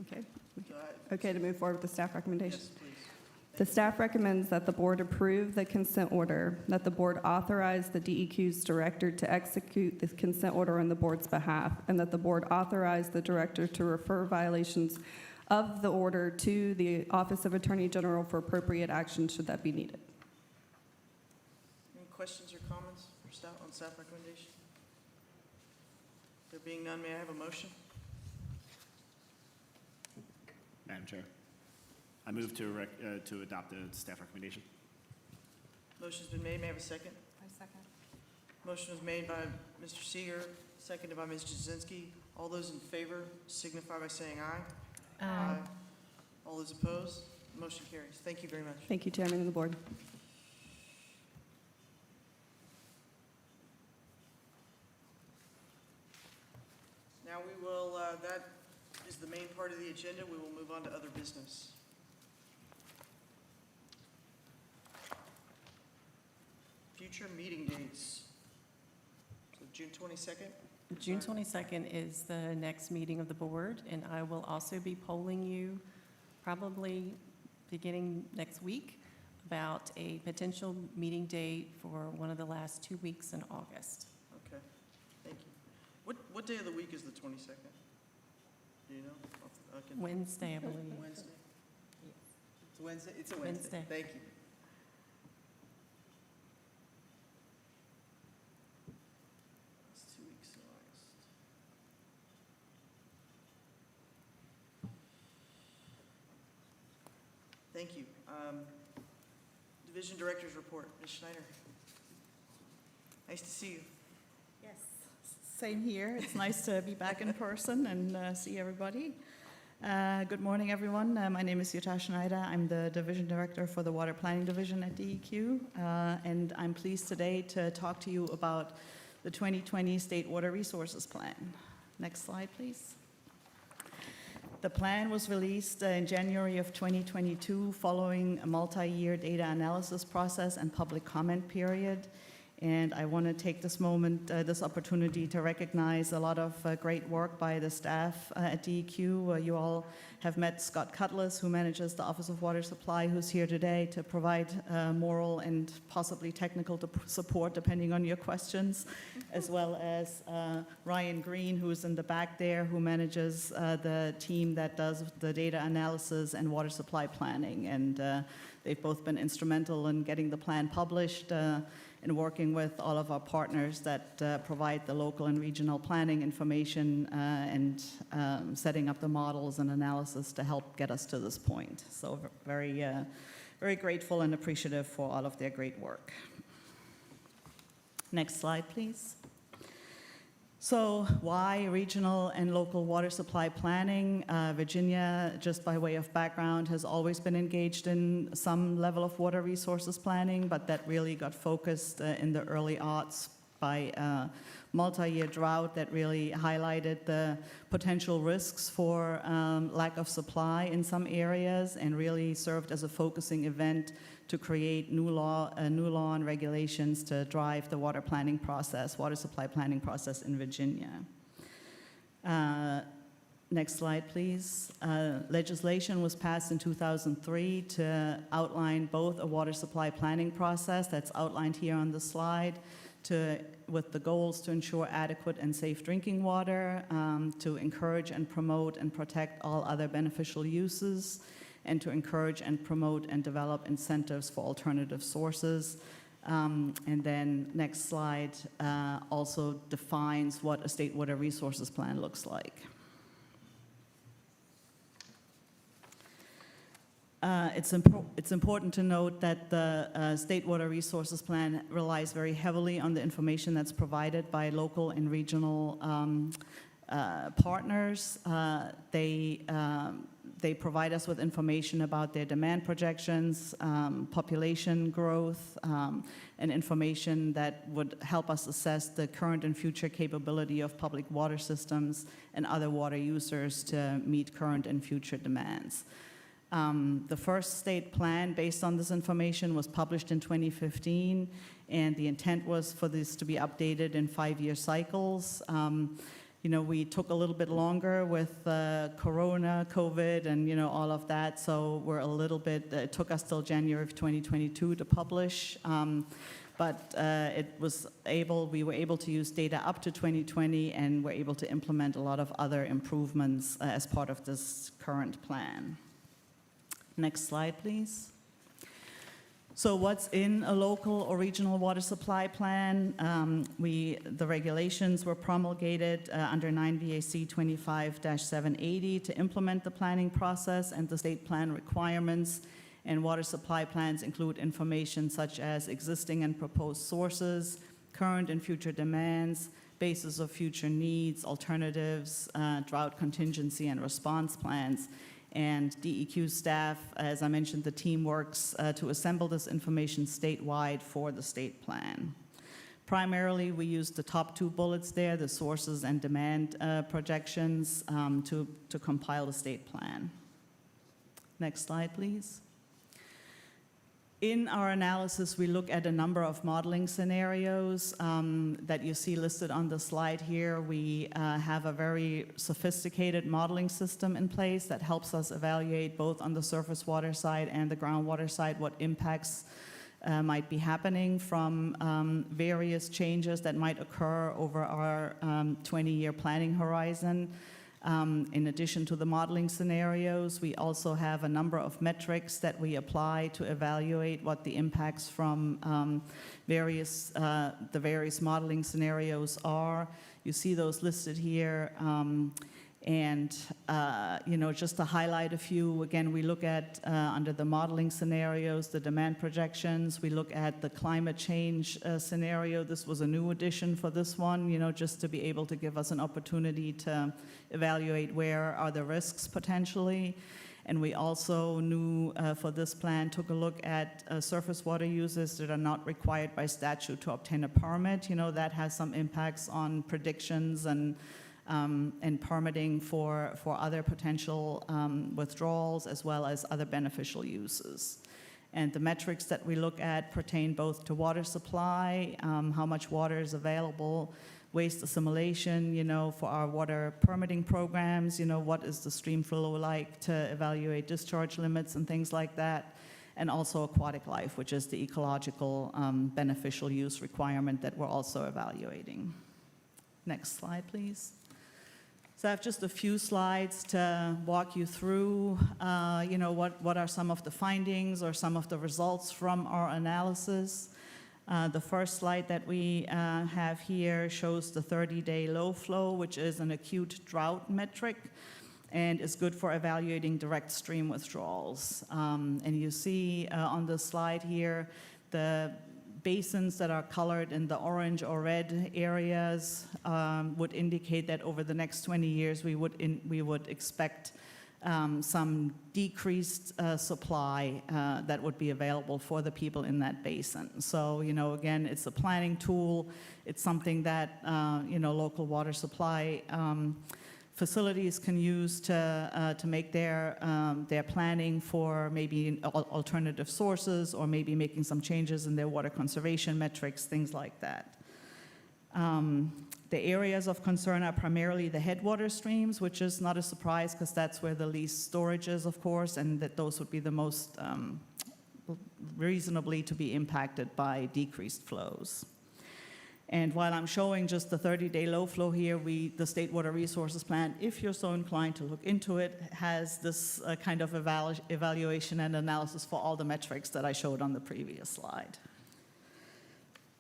Okay. Go ahead. Okay to move forward with the staff recommendation? Yes, please. The staff recommends that the board approve the consent order, that the board authorize the DEQ's director to execute the consent order on the board's behalf, and that the board authorize the director to refer violations of the order to the Office of Attorney General for appropriate action should that be needed. Any questions or comments for staff on staff recommendation? There being none, may I have a motion? Madam Chair, I move to adopt the staff recommendation. Motion's been made. May I have a second? I second. Motion was made by Mr. Seeger, seconded by Ms. Jazinski. All those in favor signify by saying aye. Aye. All those opposed? Motion carries. Thank you very much. Thank you, Chairman and the board. Now we will, that is the main part of the agenda. We will move on to other business. Future meeting dates. So June 22nd? June 22nd is the next meeting of the board, and I will also be polling you probably beginning next week about a potential meeting date for one of the last 2 weeks in August. Okay, thank you. What day of the week is the 22nd? Do you know? I can- Wednesday, I believe. Wednesday? It's Wednesday? It's a Wednesday. Wednesday. Thank you. Thank you. Division Director's Report, Ms. Schneider. Nice to see you. Yes, same here. It's nice to be back in person and see everybody. Good morning, everyone. My name is Jutta Schneider. I'm the Division Director for the Water Planning Division at DEQ, and I'm pleased today to talk to you about the 2020 State Water Resources Plan. Next slide, please. The plan was released in January of 2022 following a multi-year data analysis process and public comment period. And I want to take this moment, this opportunity to recognize a lot of great work by the staff at DEQ. You all have met Scott Cutlass, who manages the Office of Water Supply, who's here today to provide moral and possibly technical support, depending on your questions, as well as Ryan Green, who's in the back there, who manages the team that does the data analysis and water supply planning. And they've both been instrumental in getting the plan published, and working with all of our partners that provide the local and regional planning information and setting up the models and analysis to help get us to this point. So very, very grateful and appreciative for all of their great work. Next slide, please. So why regional and local water supply planning? Virginia, just by way of background, has always been engaged in some level of water resources planning, but that really got focused in the early aughts by multi-year drought that really highlighted the potential risks for lack of supply in some areas and really served as a focusing event to create new law and regulations to drive the water planning process, water supply planning process in Virginia. Next slide, please. Legislation was passed in 2003 to outline both a water supply planning process that's outlined here on the slide with the goals to ensure adequate and safe drinking water, to encourage and promote and protect all other beneficial uses, and to encourage and promote and develop incentives for alternative sources. And then next slide also defines what a state water resources plan looks like. It's important to note that the State Water Resources Plan relies very heavily on the information that's provided by local and regional partners. They provide us with information about their demand projections, population growth, and information that would help us assess the current and future capability of public water systems and other water users to meet current and future demands. The first state plan based on this information was published in 2015, and the intent was for this to be updated in 5-year cycles. You know, we took a little bit longer with Corona, COVID, and, you know, all of that, so we're a little bit, it took us till January of 2022 to publish, but we were able to use data up to 2020, and we're able to implement a lot of other improvements as part of this current plan. Next slide, please. So what's in a local or regional water supply plan? The regulations were promulgated under 9 VAC 25-780 to implement the planning process and the state plan requirements. And water supply plans include information such as existing and proposed sources, current and future demands, basis of future needs, alternatives, drought contingency and response plans. And DEQ staff, as I mentioned, the team works to assemble this information statewide for the state plan. Primarily, we use the top 2 bullets there, the sources and demand projections, to compile the state plan. Next slide, please. In our analysis, we look at a number of modeling scenarios that you see listed on the slide here. We have a very sophisticated modeling system in place that helps us evaluate both on the surface water side and the groundwater side what impacts might be happening from various changes that might occur over our 20-year planning horizon. In addition to the modeling scenarios, we also have a number of metrics that we apply to evaluate what the impacts from the various modeling scenarios are. You see those listed here. And, just to highlight a few, again, we look at, under the modeling scenarios, the demand projections. We look at the climate change scenario. This was a new addition for this one, just to be able to give us an opportunity to evaluate where are the risks potentially. And we also knew for this plan, took a look at surface water uses that are not required by statute to obtain a permit. That has some impacts on predictions and permitting for other potential withdrawals as well as other beneficial uses. And the metrics that we look at pertain both to water supply, how much water is available, waste assimilation, for our water permitting programs, what is the stream flow like to evaluate discharge limits and things like that, and also aquatic life, which is the ecological beneficial use requirement that we're also evaluating. Next slide, please. So I have just a few slides to walk you through, what are some of the findings or some of the results from our analysis. The first slide that we have here shows the 30-day low flow, which is an acute drought metric, and is good for evaluating direct stream withdrawals. And you see on the slide here, the basins that are colored in the orange or red areas would indicate that over the next 20 years, we would expect some decreased supply that would be available for the people in that basin. So, again, it's a planning tool. It's something that, local water supply facilities can use to make their planning for maybe alternative sources or maybe making some changes in their water conservation metrics, things like that. The areas of concern are primarily the headwater streams, which is not a surprise because that's where the least storage is, of course, and that those would be the most reasonably to be impacted by decreased flows. And while I'm showing just the 30-day low flow here, the State Water Resources Plan, if you're so inclined to look into it, has this kind of evaluation and analysis for all the metrics that I showed on the previous slide.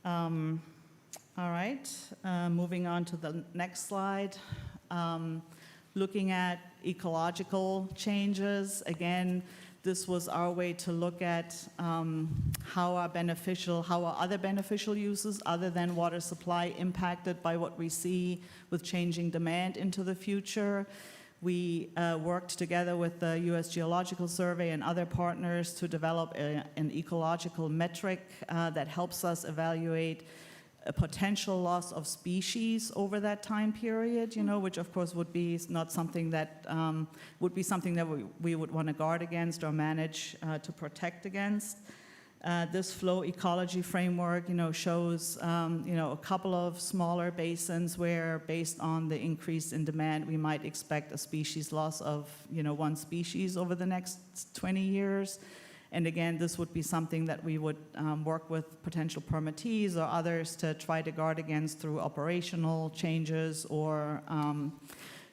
All right, moving on to the next slide. Looking at ecological changes, again, this was our way to look at how are other beneficial uses other than water supply impacted by what we see with changing demand into the future. We worked together with the U.S. Geological Survey and other partners to develop an ecological metric that helps us evaluate a potential loss of species over that time period, which of course would be not something that we would want to guard against or manage to protect against. This flow ecology framework, shows a couple of smaller basins where, based on the increase in demand, we might expect a species loss of one species over the next 20 years. And again, this would be something that we would work with potential permittees or others to try to guard against through operational changes or,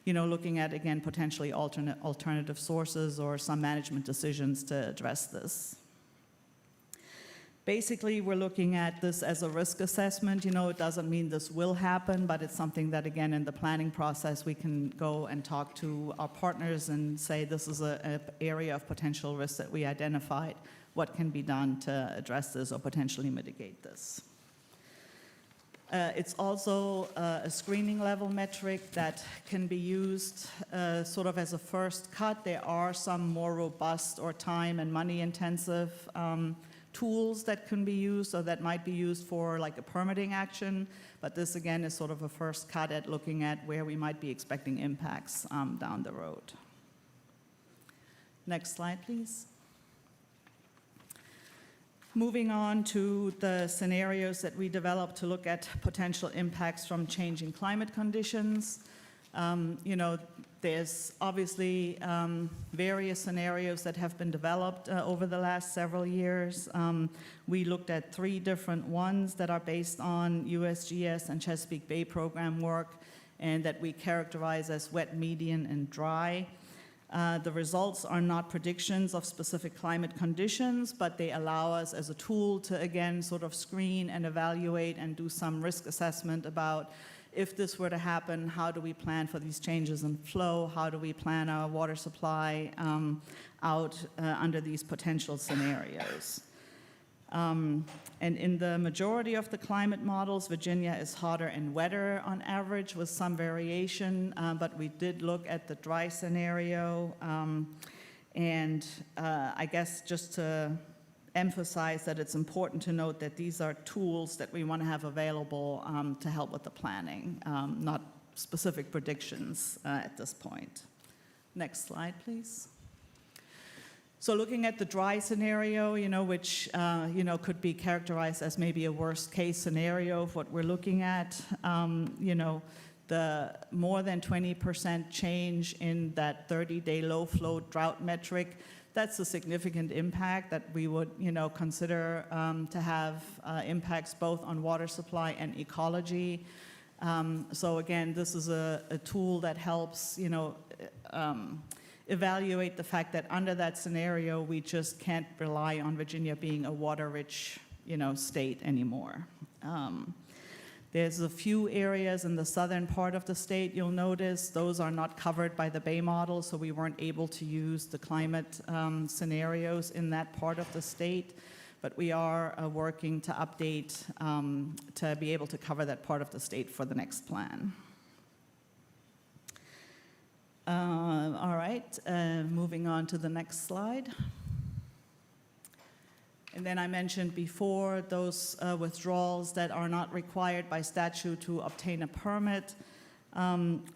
looking at, again, potentially alternative sources or some management decisions to address this. Basically, we're looking at this as a risk assessment. It doesn't mean this will happen, but it's something that, again, in the planning process, we can go and talk to our partners and say this is an area of potential risk that we identified. What can be done to address this or potentially mitigate this? It's also a screening level metric that can be used sort of as a first cut. There are some more robust or time and money intensive tools that can be used or that might be used for like a permitting action, but this again is sort of a first cut at looking at where we might be expecting impacts down the road. Next slide, please. Moving on to the scenarios that we developed to look at potential impacts from changing climate conditions. There's obviously various scenarios that have been developed over the last several years. We looked at 3 different ones that are based on USGS and Chesapeake Bay program work and that we characterize as wet, medium, and dry. The results are not predictions of specific climate conditions, but they allow us as a tool to, again, sort of screen and evaluate and do some risk assessment about if this were to happen, how do we plan for these changes in flow? How do we plan our water supply out under these potential scenarios? And in the majority of the climate models, Virginia is hotter and wetter on average with some variation, but we did look at the dry scenario. I guess just to emphasize that it's important to note that these are tools that we want to have available to help with the planning, not specific predictions at this point. Next slide, please. So looking at the dry scenario, which, could be characterized as maybe a worst case scenario of what we're looking at, the more than 20% change in that 30-day low flow drought metric, that's a significant impact that we would, consider to have impacts both on water supply and ecology. So again, this is a tool that helps, evaluate the fact that under that scenario, we just can't rely on Virginia being a water-rich, state anymore. There's a few areas in the southern part of the state, you'll notice, those are not covered by the Bay model, so we weren't able to use the climate scenarios in that part of the state, but we are working to update to be able to cover that part of the state for the next plan. All right, moving on to the next slide. And then I mentioned before those withdrawals that are not required by statute to obtain a permit.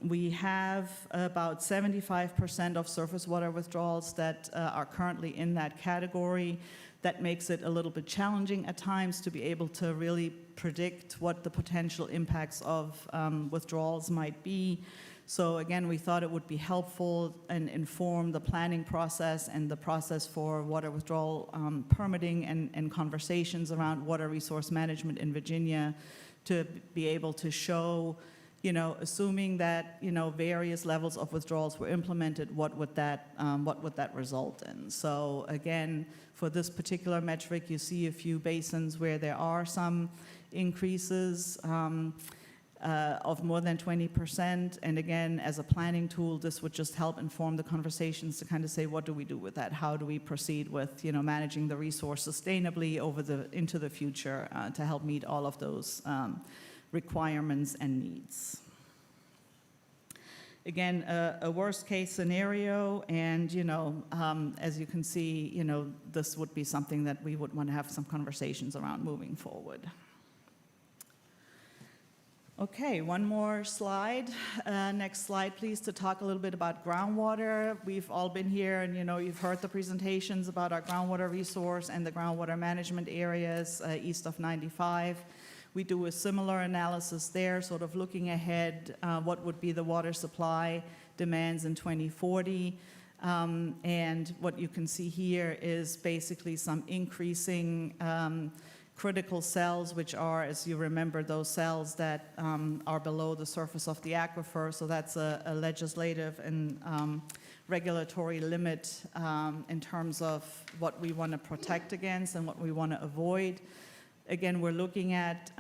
We have about 75% of surface water withdrawals that are currently in that category. That makes it a little bit challenging at times to be able to really predict what the potential impacts of withdrawals might be. So again, we thought it would be helpful and inform the planning process and the process for water withdrawal permitting and conversations around water resource management in Virginia to be able to show, assuming that, various levels of withdrawals were implemented, what would that result in? So again, for this particular metric, you see a few basins where there are some increases of more than 20%. And again, as a planning tool, this would just help inform the conversations to kind of say, what do we do with that? How do we proceed with, managing the resource sustainably into the future to help meet all of those requirements and needs? Again, a worst case scenario, and as you can see, this would be something that we would want to have some conversations around moving forward. Okay, one more slide. Next slide, please, to talk a little bit about groundwater. We've all been here and, you've heard the presentations about our groundwater resource and the groundwater management areas east of 95. We do a similar analysis there, sort of looking ahead, what would be the water supply demands in 2040. And what you can see here is basically some increasing critical cells, which are, as you remember, those cells that are below the surface of the aquifer. So that's a legislative and regulatory limit in terms of what we want to protect against and what we want to avoid. Again, we're looking at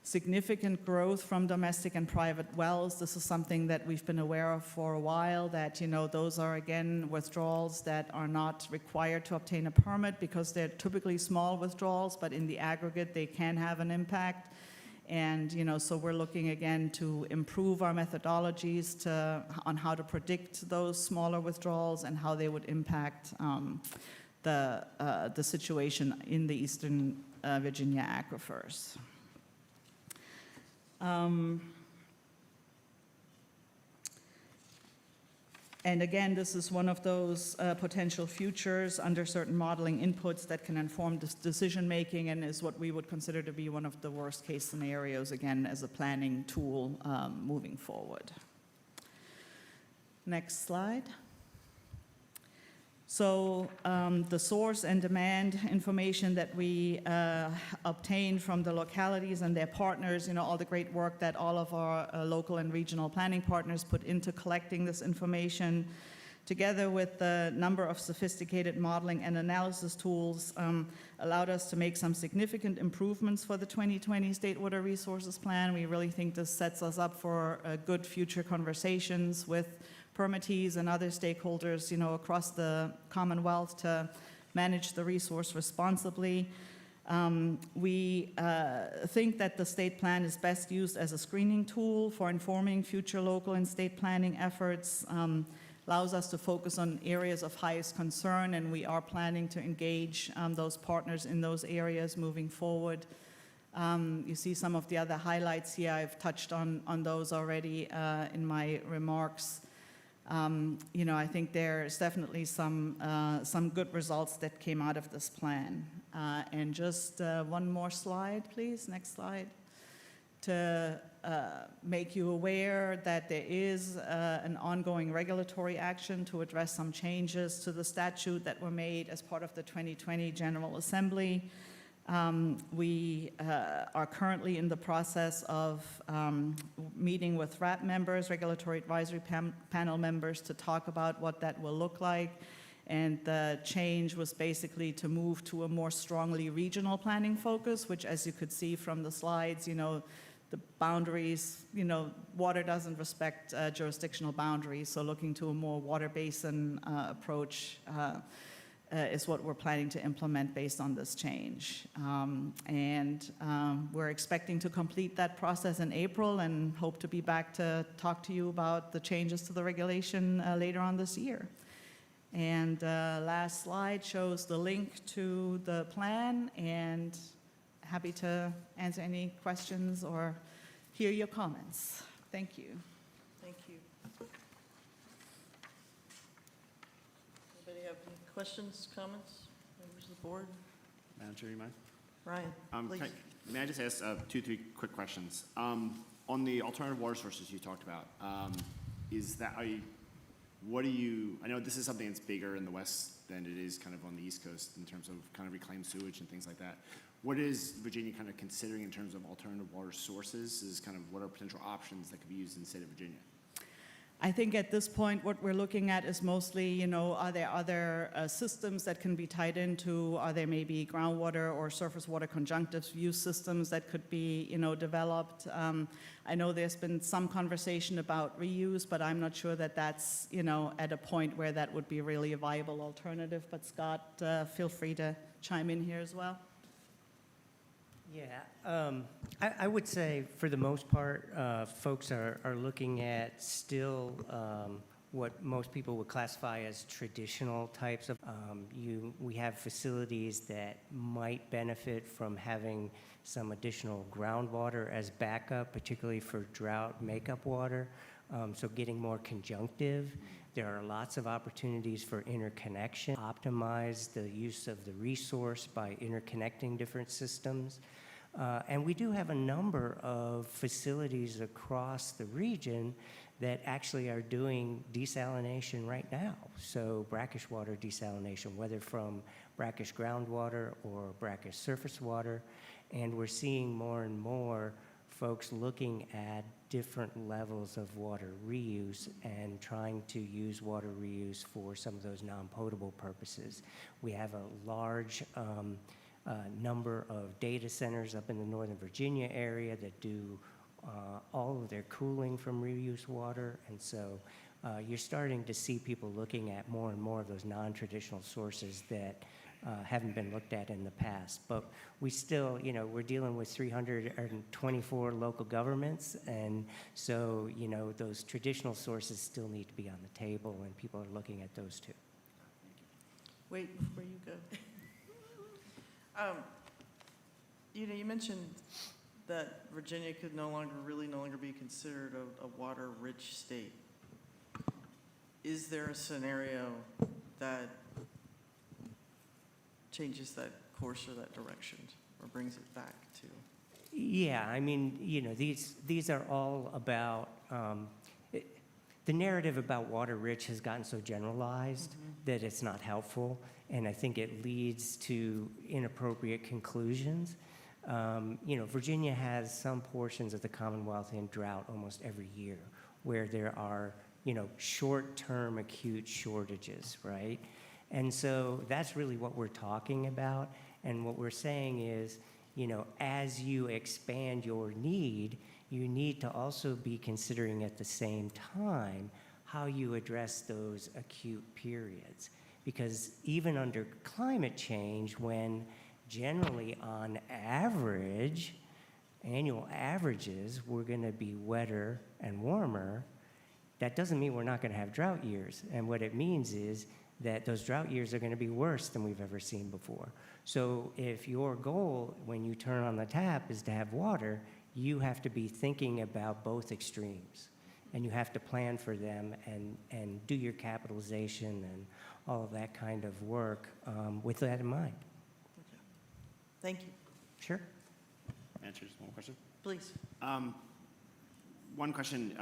significant growth from domestic and private wells. This is something that we've been aware of for a while, that, those are, again, withdrawals that are not required to obtain a permit because they're typically small withdrawals, but in the aggregate, they can have an impact. And, so we're looking, again, to improve our methodologies on how to predict those smaller withdrawals and how they would impact the situation in the Eastern Virginia aquifers. And again, this is one of those potential futures under certain modeling inputs that can inform this decision-making and is what we would consider to be one of the worst-case scenarios, again, as a planning tool moving forward. Next slide. So the source and demand information that we obtain from the localities and their partners, all the great work that all of our local and regional planning partners put into collecting this information. together with the number of sophisticated modeling and analysis tools, allowed us to make some significant improvements for the 2020 State Water Resources Plan. We really think this sets us up for good future conversations with permittees and other stakeholders, across the Commonwealth to manage the resource responsibly. We think that the state plan is best used as a screening tool for informing future local and state planning efforts, allows us to focus on areas of highest concern, and we are planning to engage those partners in those areas moving forward. You see some of the other highlights here. I've touched on those already in my remarks. I think there's definitely some good results that came out of this plan. And just one more slide, please. Next slide. To make you aware that there is an ongoing regulatory action to address some changes to the statute that were made as part of the 2020 General Assembly. We are currently in the process of meeting with RAP members, Regulatory Advisory Panel members, to talk about what that will look like. And the change was basically to move to a more strongly regional planning focus, which, as you could see from the slides, the boundaries, water doesn't respect jurisdictional boundaries, so looking to a more water basin approach is what we're planning to implement based on this change. We're expecting to complete that process in April and hope to be back to talk to you about the changes to the regulation later on this year. And last slide shows the link to the plan, and happy to answer any questions or hear your comments. Thank you. Thank you. Anybody have any questions, comments, members of the board? Madam Chair, you mind? Ryan, please. May I just ask 2-3 quick questions? On the alternative water sources you talked about, I know this is something that's bigger in the West than it is kind of on the East Coast in terms of kind of reclaimed sewage and things like that. What is Virginia kind of considering in terms of alternative water sources? What are potential options that could be used in the state of Virginia? I think at this point, what we're looking at is mostly, are there other systems that can be tied into? Are there maybe groundwater or surface water conjunctive use systems that could be, developed? I know there's been some conversation about reuse, but I'm not sure that that's, at a point where that would be really a viable alternative. But Scott, feel free to chime in here as well. Yeah, I would say for the most part, folks are looking at still what most people would classify as traditional types of. We have facilities that might benefit from having some additional groundwater as backup, particularly for drought makeup water. So getting more conjunctive. There are lots of opportunities for interconnection, optimize the use of the resource by interconnecting different systems. And we do have a number of facilities across the region that actually are doing desalination right now. So brackish water desalination, whether from brackish groundwater or brackish surface water. And we're seeing more and more folks looking at different levels of water reuse and trying to use water reuse for some of those non-potable purposes. We have a large number of data centers up in the Northern Virginia area that do all of their cooling from reuse water. And so you're starting to see people looking at more and more of those non-traditional sources that haven't been looked at in the past. But we still, we're dealing with 324 local governments. And so, those traditional sources still need to be on the table, and people are looking at those too. Wait, before you go. You mentioned that Virginia could no longer be considered a water-rich state. Is there a scenario that changes that course or that direction, or brings it back to? Yeah, I mean, these are all about, the narrative about water-rich has gotten so generalized that it's not helpful, and I think it leads to inappropriate conclusions. Virginia has some portions of the Commonwealth in drought almost every year, where there are, short-term acute shortages, right? And so that's really what we're talking about. And what we're saying is, as you expand your need, you need to also be considering at the same time how you address those acute periods. Because even under climate change, when generally on average, annual averages, we're going to be wetter and warmer, that doesn't mean we're not going to have drought years. And what it means is that those drought years are going to be worse than we've ever seen before. So if your goal when you turn on the tap is to have water, you have to be thinking about both extremes. And you have to plan for them and do your capitalization and all of that kind of work with that in mind. Okay. Thank you. Sure. Answers, one question? Please. One question.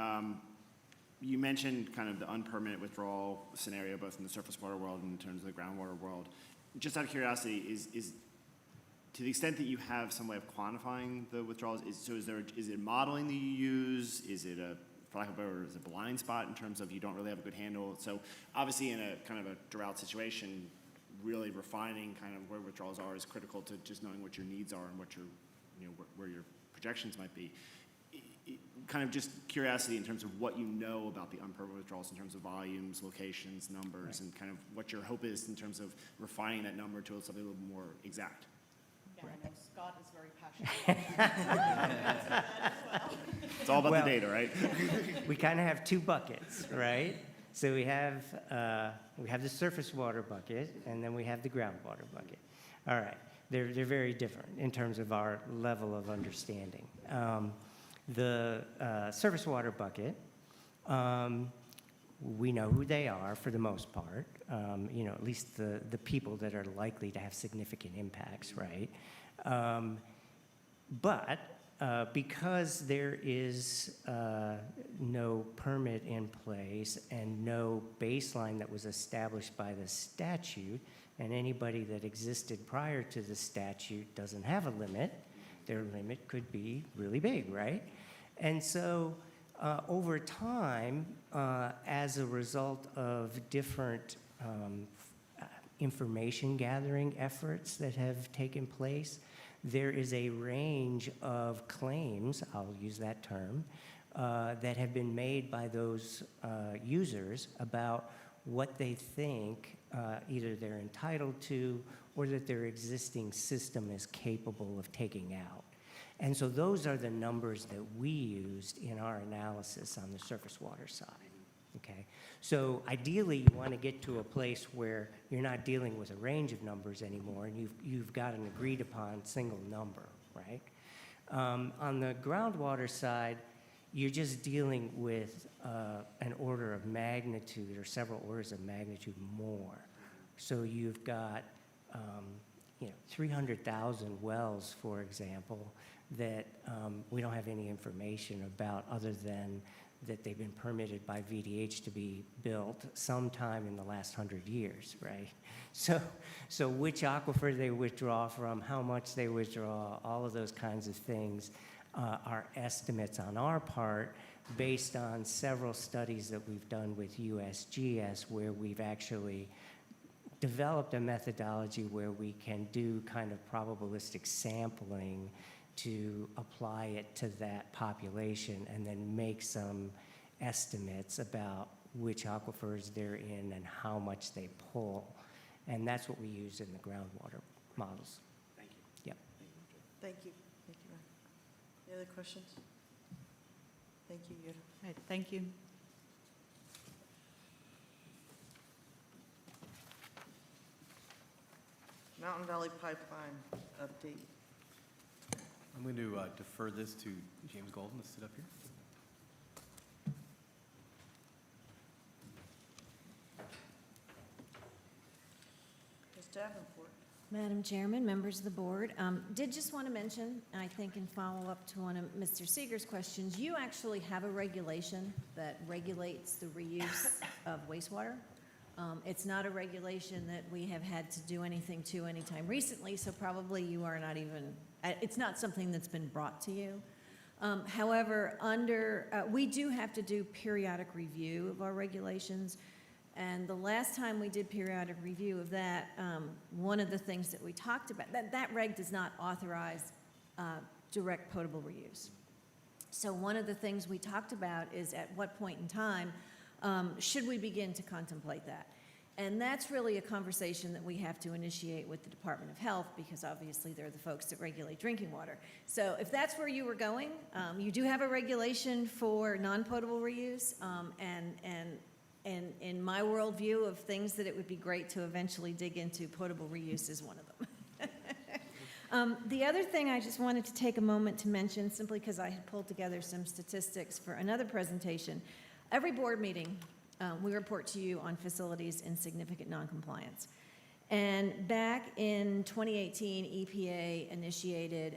You mentioned kind of the unpermitted withdrawal scenario, both in the surface water world and in terms of the groundwater world. Just out of curiosity, is to the extent that you have some way of quantifying the withdrawals, is it modeling that you use? Is it for lack of a better word, is it a blind spot in terms of you don't really have a good handle? So obviously in a kind of a drought situation, really refining kind of where withdrawals are is critical to just knowing what your needs are and what your, where your projections might be. Kind of just curiosity in terms of what you know about the unpermitted withdrawals in terms of volumes, locations, numbers, right, and kind of what your hope is in terms of refining that number to something a little more exact. Yeah, I know Scott is very passionate about that. It's all about the data, right? We kind of have two buckets, right? So we have the surface water bucket, and then we have the groundwater bucket. All right, they're very different in terms of our level of understanding. The surface water bucket, we know who they are for the most part, at least the people that are likely to have significant impacts, right? But because there is no permit in place and no baseline that was established by the statute, and anybody that existed prior to the statute doesn't have a limit, their limit could be really big, right? And so over time, as a result of different information gathering efforts that have taken place, there is a range of claims, I'll use that term, that have been made by those users about what they think either they're entitled to or that their existing system is capable of taking out. And so those are the numbers that we used in our analysis on the surface water side, okay? So ideally, you want to get to a place where you're not dealing with a range of numbers anymore, and you've got an agreed upon single number, right? On the groundwater side, you're just dealing with an order of magnitude or several orders of magnitude more. So you've got 300,000 wells, for example, that we don't have any information about other than that they've been permitted by VDH to be built sometime in the last 100 years, right? So which aquifer they withdraw from, how much they withdraw, all of those kinds of things are estimates on our part based on several studies that we've done with USGS where we've actually developed a methodology where we can do kind of probabilistic sampling to apply it to that population and then make some estimates about which aquifers they're in and how much they pull. And that's what we use in the groundwater models. Thank you. Yep. Thank you. Thank you, Ryan. Any other questions? Thank you, Yuta. All right, thank you. Mountain Valley Pipeline update. I'm going to defer this to James Golden to sit up here. Ms. Davenport. Madam Chairman, members of the board, did just want to mention, I think in follow-up to one of Mr. Seeger's questions, you actually have a regulation that regulates the reuse of wastewater. It's not a regulation that we have had to do anything to anytime recently, so probably you are not even, it's not something that's been brought to you. However, we do have to do periodic review of our regulations. And the last time we did periodic review of that, one of the things that we talked about, that reg does not authorize direct potable reuse. So one of the things we talked about is at what point in time should we begin to contemplate that? And that's really a conversation that we have to initiate with the Department of Health, because obviously they're the folks that regulate drinking water. So if that's where you were going, you do have a regulation for non-potable reuse, and in my worldview of things that it would be great to eventually dig into, potable reuse is one of them. The other thing I just wanted to take a moment to mention, simply because I had pulled together some statistics for another presentation. Every board meeting, we report to you on facilities in significant noncompliance. And back in 2018, EPA initiated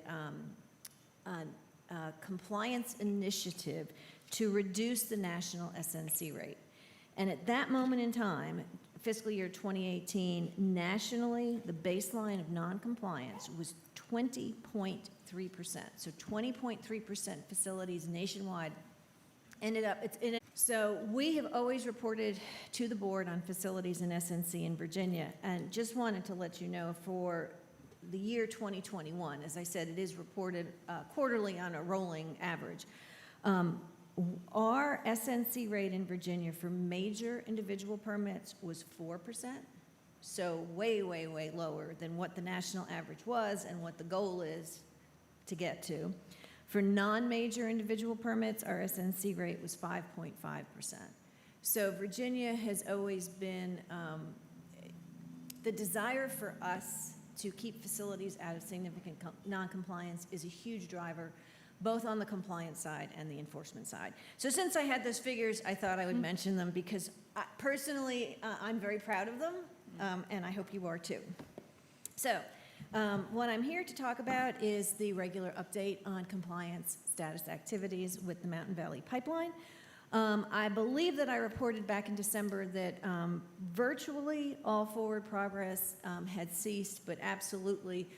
a compliance initiative to reduce the national SNC rate. And at that moment in time, fiscal year 2018, nationally, the baseline of noncompliance was 20.3%. So 20.3% facilities nationwide ended up, so we have always reported to the board on facilities in SNC in Virginia, and just wanted to let you know for the year 2021, as I said, it is reported quarterly on a rolling average. Our SNC rate in Virginia for major individual permits was 4%, so way, way, way lower than what the national average was and what the goal is to get to. For non-major individual permits, our SNC rate was 5.5%. So Virginia has always been, the desire for us to keep facilities out of significant noncompliance is a huge driver, both on the compliance side and the enforcement side. So since I had those figures, I thought I would mention them because personally, I'm very proud of them, and I hope you are too. So what I'm here to talk about is the regular update on compliance status activities with the Mountain Valley Pipeline. I believe that I reported back in December that virtually all forward progress had ceased, but absolutely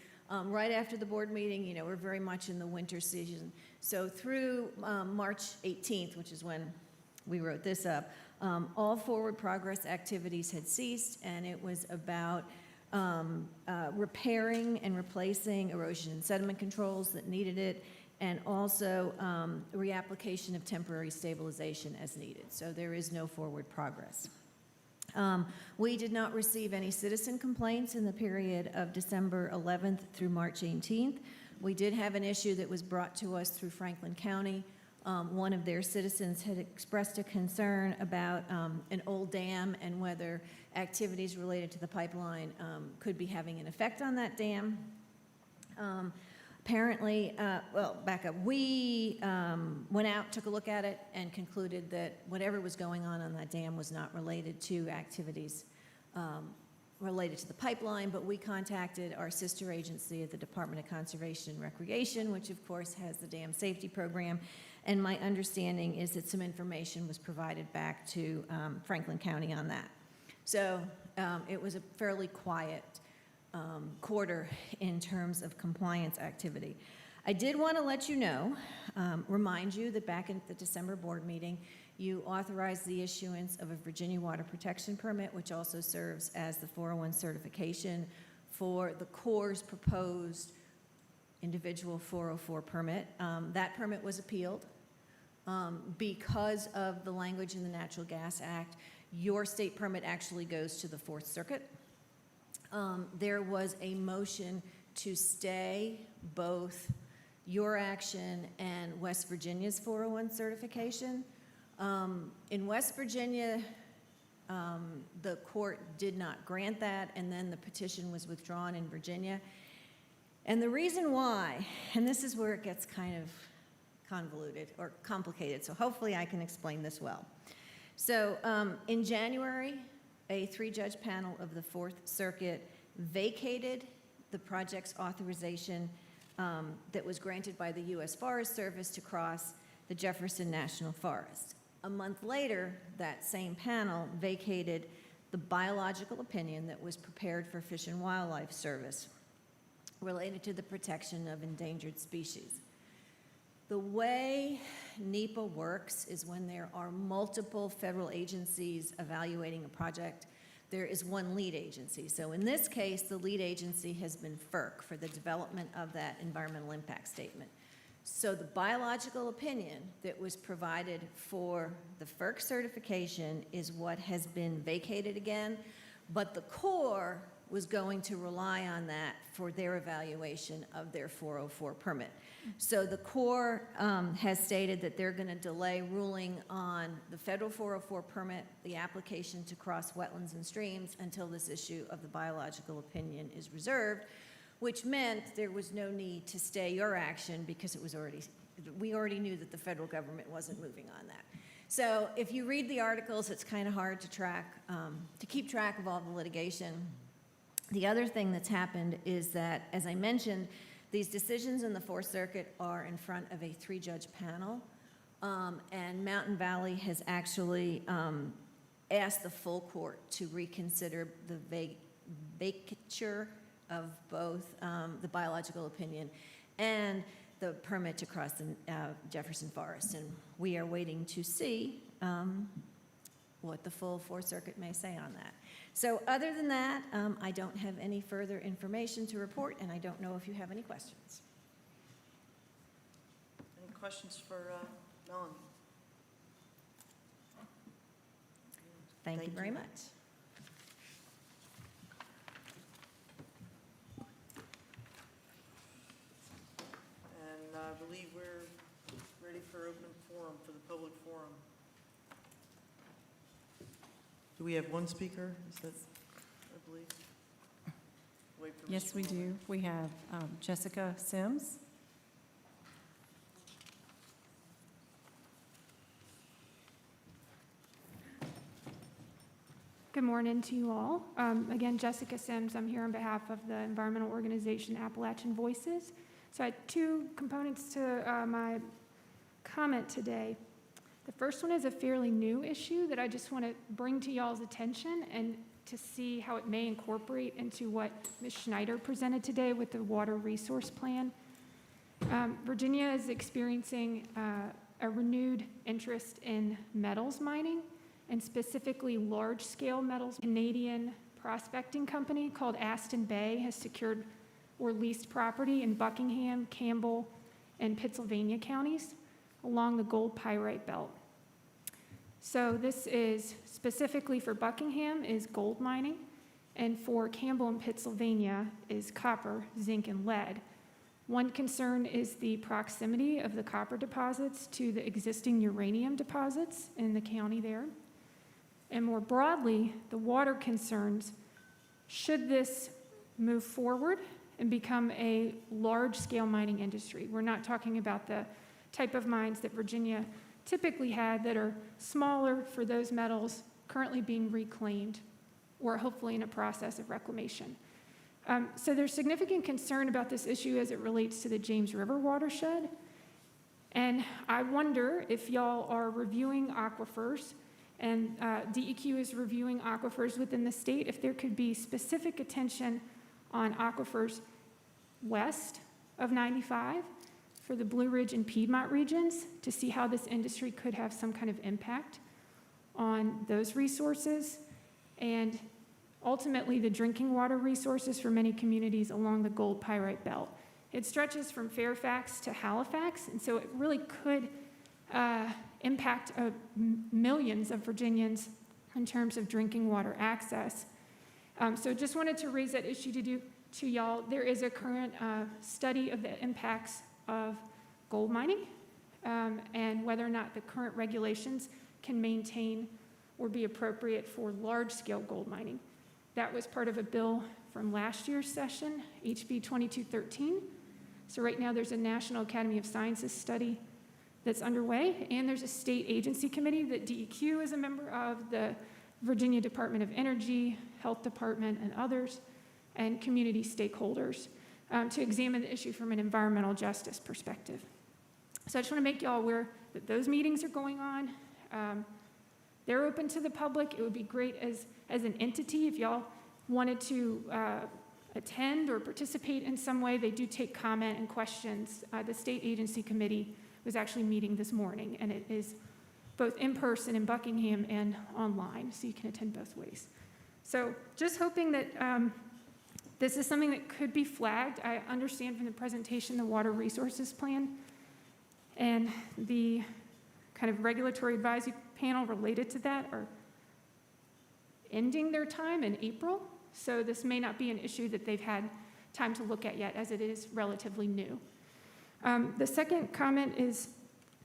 right after the board meeting, you know, we're very much in the winter season. So through March 18th, which is when we wrote this up, all forward progress activities had ceased, and it was about repairing and replacing erosion and sediment controls that needed it, and also reapplication of temporary stabilization as needed. So there is no forward progress. We did not receive any citizen complaints in the period of December 11th through March 18th. We did have an issue that was brought to us through Franklin County. One of their citizens had expressed a concern about an old dam and whether activities related to the pipeline could be having an effect on that dam. Apparently, well, back up, we went out, took a look at it, and concluded that whatever was going on that dam was not related to activities related to the pipeline, but we contacted our sister agency at the Department of Conservation and Recreation, which of course has the dam safety program, and my understanding is that some information was provided back to Franklin County on that. So it was a fairly quiet quarter in terms of compliance activity. I did want to let you know, remind you that back at the December board meeting, you authorized the issuance of a Virginia Water Protection Permit, which also serves as the 401 certification for the Corps' proposed individual 404 permit. That permit was appealed because of the language in the Natural Gas Act. Your state permit actually goes to the Fourth Circuit. There was a motion to stay both your action and West Virginia's 401 certification. In West Virginia, the court did not grant that, and then the petition was withdrawn in Virginia. And the reason why, and this is where it gets kind of convoluted or complicated, so hopefully I can explain this well. So in January, a 3-judge panel of the Fourth Circuit vacated the project's authorization that was granted by the U.S. Forest Service to cross the Jefferson National Forest. A month later, that same panel vacated the biological opinion that was prepared for Fish and Wildlife Service related to the protection of endangered species. The way NEPA works is when there are multiple federal agencies evaluating a project, there is one lead agency. So in this case, the lead agency has been FERC for the development of that environmental impact statement. So the biological opinion that was provided for the FERC certification is what has been vacated again, but the Corps was going to rely on that for their evaluation of their 404 permit. So the Corps has stated that they're going to delay ruling on the federal 404 permit, the application to cross wetlands and streams, until this issue of the biological opinion is reserved, which meant there was no need to stay your action because it was we already knew that the federal government wasn't moving on that. So if you read the articles, it's kind of hard to keep track of all the litigation. The other thing that's happened is that, as I mentioned, these decisions in the Fourth Circuit are in front of a 3-judge panel, and Mountain Valley has actually asked the full court to reconsider the vacature of both the biological opinion and the permit to cross the Jefferson Forest. And we are waiting to see what the full Fourth Circuit may say on that. So other than that, I don't have any further information to report, and I don't know if you have any questions. Any questions for Melanie? Thank you very much. And I believe we're ready for open forum, for the public forum. Do we have one speaker? Is that, I believe? Wait for Yes, Mr. we Mueller. do. We have Jessica Sims. Good morning to you all. Again, Jessica Sims. I'm here on behalf of the environmental organization Appalachian Voices. So I had 2 components to my comment today. The first one is a fairly new issue that I just want to bring to y'all's attention and to see how it may incorporate into what Ms. Schneider presented today with the water resource plan. Virginia is experiencing a renewed interest in metals mining, and specifically large-scale metals. A Canadian prospecting company called Aston Bay has secured or leased property in Buckingham, Campbell, and Pittsylvania counties along the gold pyrite belt. So this is specifically for Buckingham is gold mining, and for Campbell and Pennsylvania is copper, zinc, and lead. One concern is the proximity of the copper deposits to the existing uranium deposits in the county there. And more broadly, the water concerns, should this move forward and become a large-scale mining industry. We're not talking about the type of mines that Virginia typically had that are smaller for those metals currently being reclaimed or hopefully in a process of reclamation. So there's significant concern about this issue as it relates to the James River watershed. And I wonder if y'all are reviewing aquifers, and DEQ is reviewing aquifers within the state, if there could be specific attention on aquifers west of 95 for the Blue Ridge and Piedmont regions to see how this industry could have some kind of impact on those resources and ultimately the drinking water resources for many communities along the gold pyrite belt. It stretches from Fairfax to Halifax, and so it really could impact millions of Virginians in terms of drinking water access. So just wanted to raise that issue to y'all. There is a current study of the impacts of gold mining and whether or not the current regulations can maintain or be appropriate for large-scale gold mining. That was part of a bill from last year's session, HB 2213. So right now there's a National Academy of Sciences study that's underway, and there's a state agency committee that DEQ is a member of, the Virginia Department of Energy, Health Department, and others, and community stakeholders to examine the issue from an environmental justice perspective. So I just want to make you all aware that those meetings are going on. They're open to the public. It would be great as an entity if y'all wanted to attend or participate in some way. They do take comment and questions. The state agency committee was actually meeting this morning, and it is both in person in Buckingham and online, so you can attend both ways. So just hoping that this is something that could be flagged. I understand from the presentation the Water Resources Plan and the kind of regulatory advisory panel related to that are ending their time in April, so this may not be an issue that they've had time to look at yet, as it is relatively new. The second comment is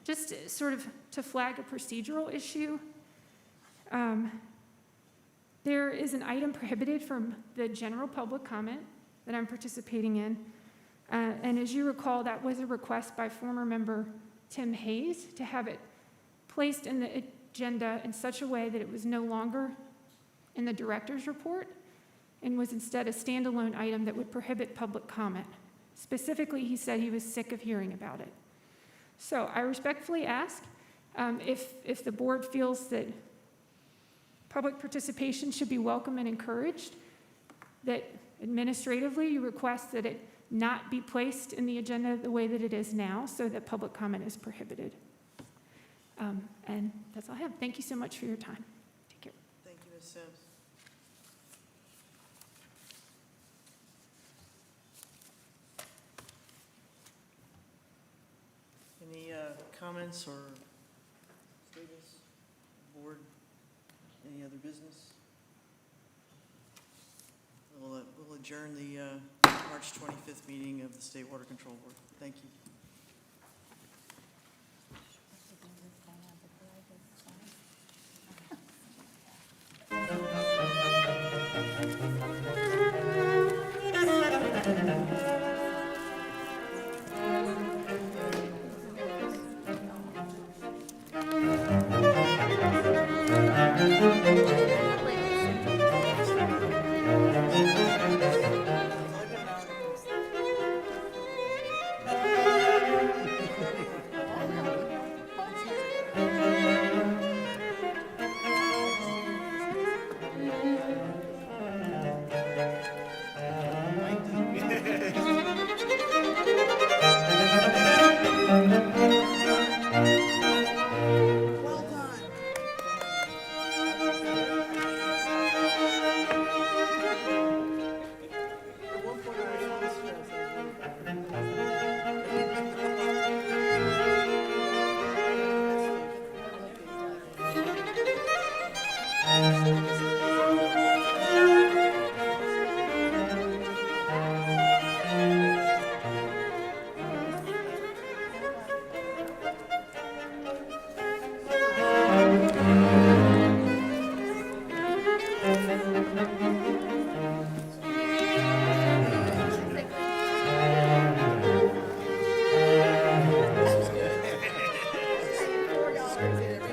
just sort of to flag a procedural issue. There is an item prohibited from the general public comment that I'm participating in. And as you recall, that was a request by former member Tim Hayes to have it placed in the agenda in such a way that it was no longer in the director's report and was instead a standalone item that would prohibit public comment. Specifically, he said he was sick of hearing about it. So I respectfully ask if the board feels that public participation should be welcome and encouraged, that administratively you request that it not be placed in the agenda the way that it is now so that public comment is prohibited. And that's all I have. Thank you so much for your time. Take care. Thank you, Ms. Sims. Any comments or statements, board, any other business? We'll adjourn the March 25th meeting of the State Water Control Board. Thank you. Oscars in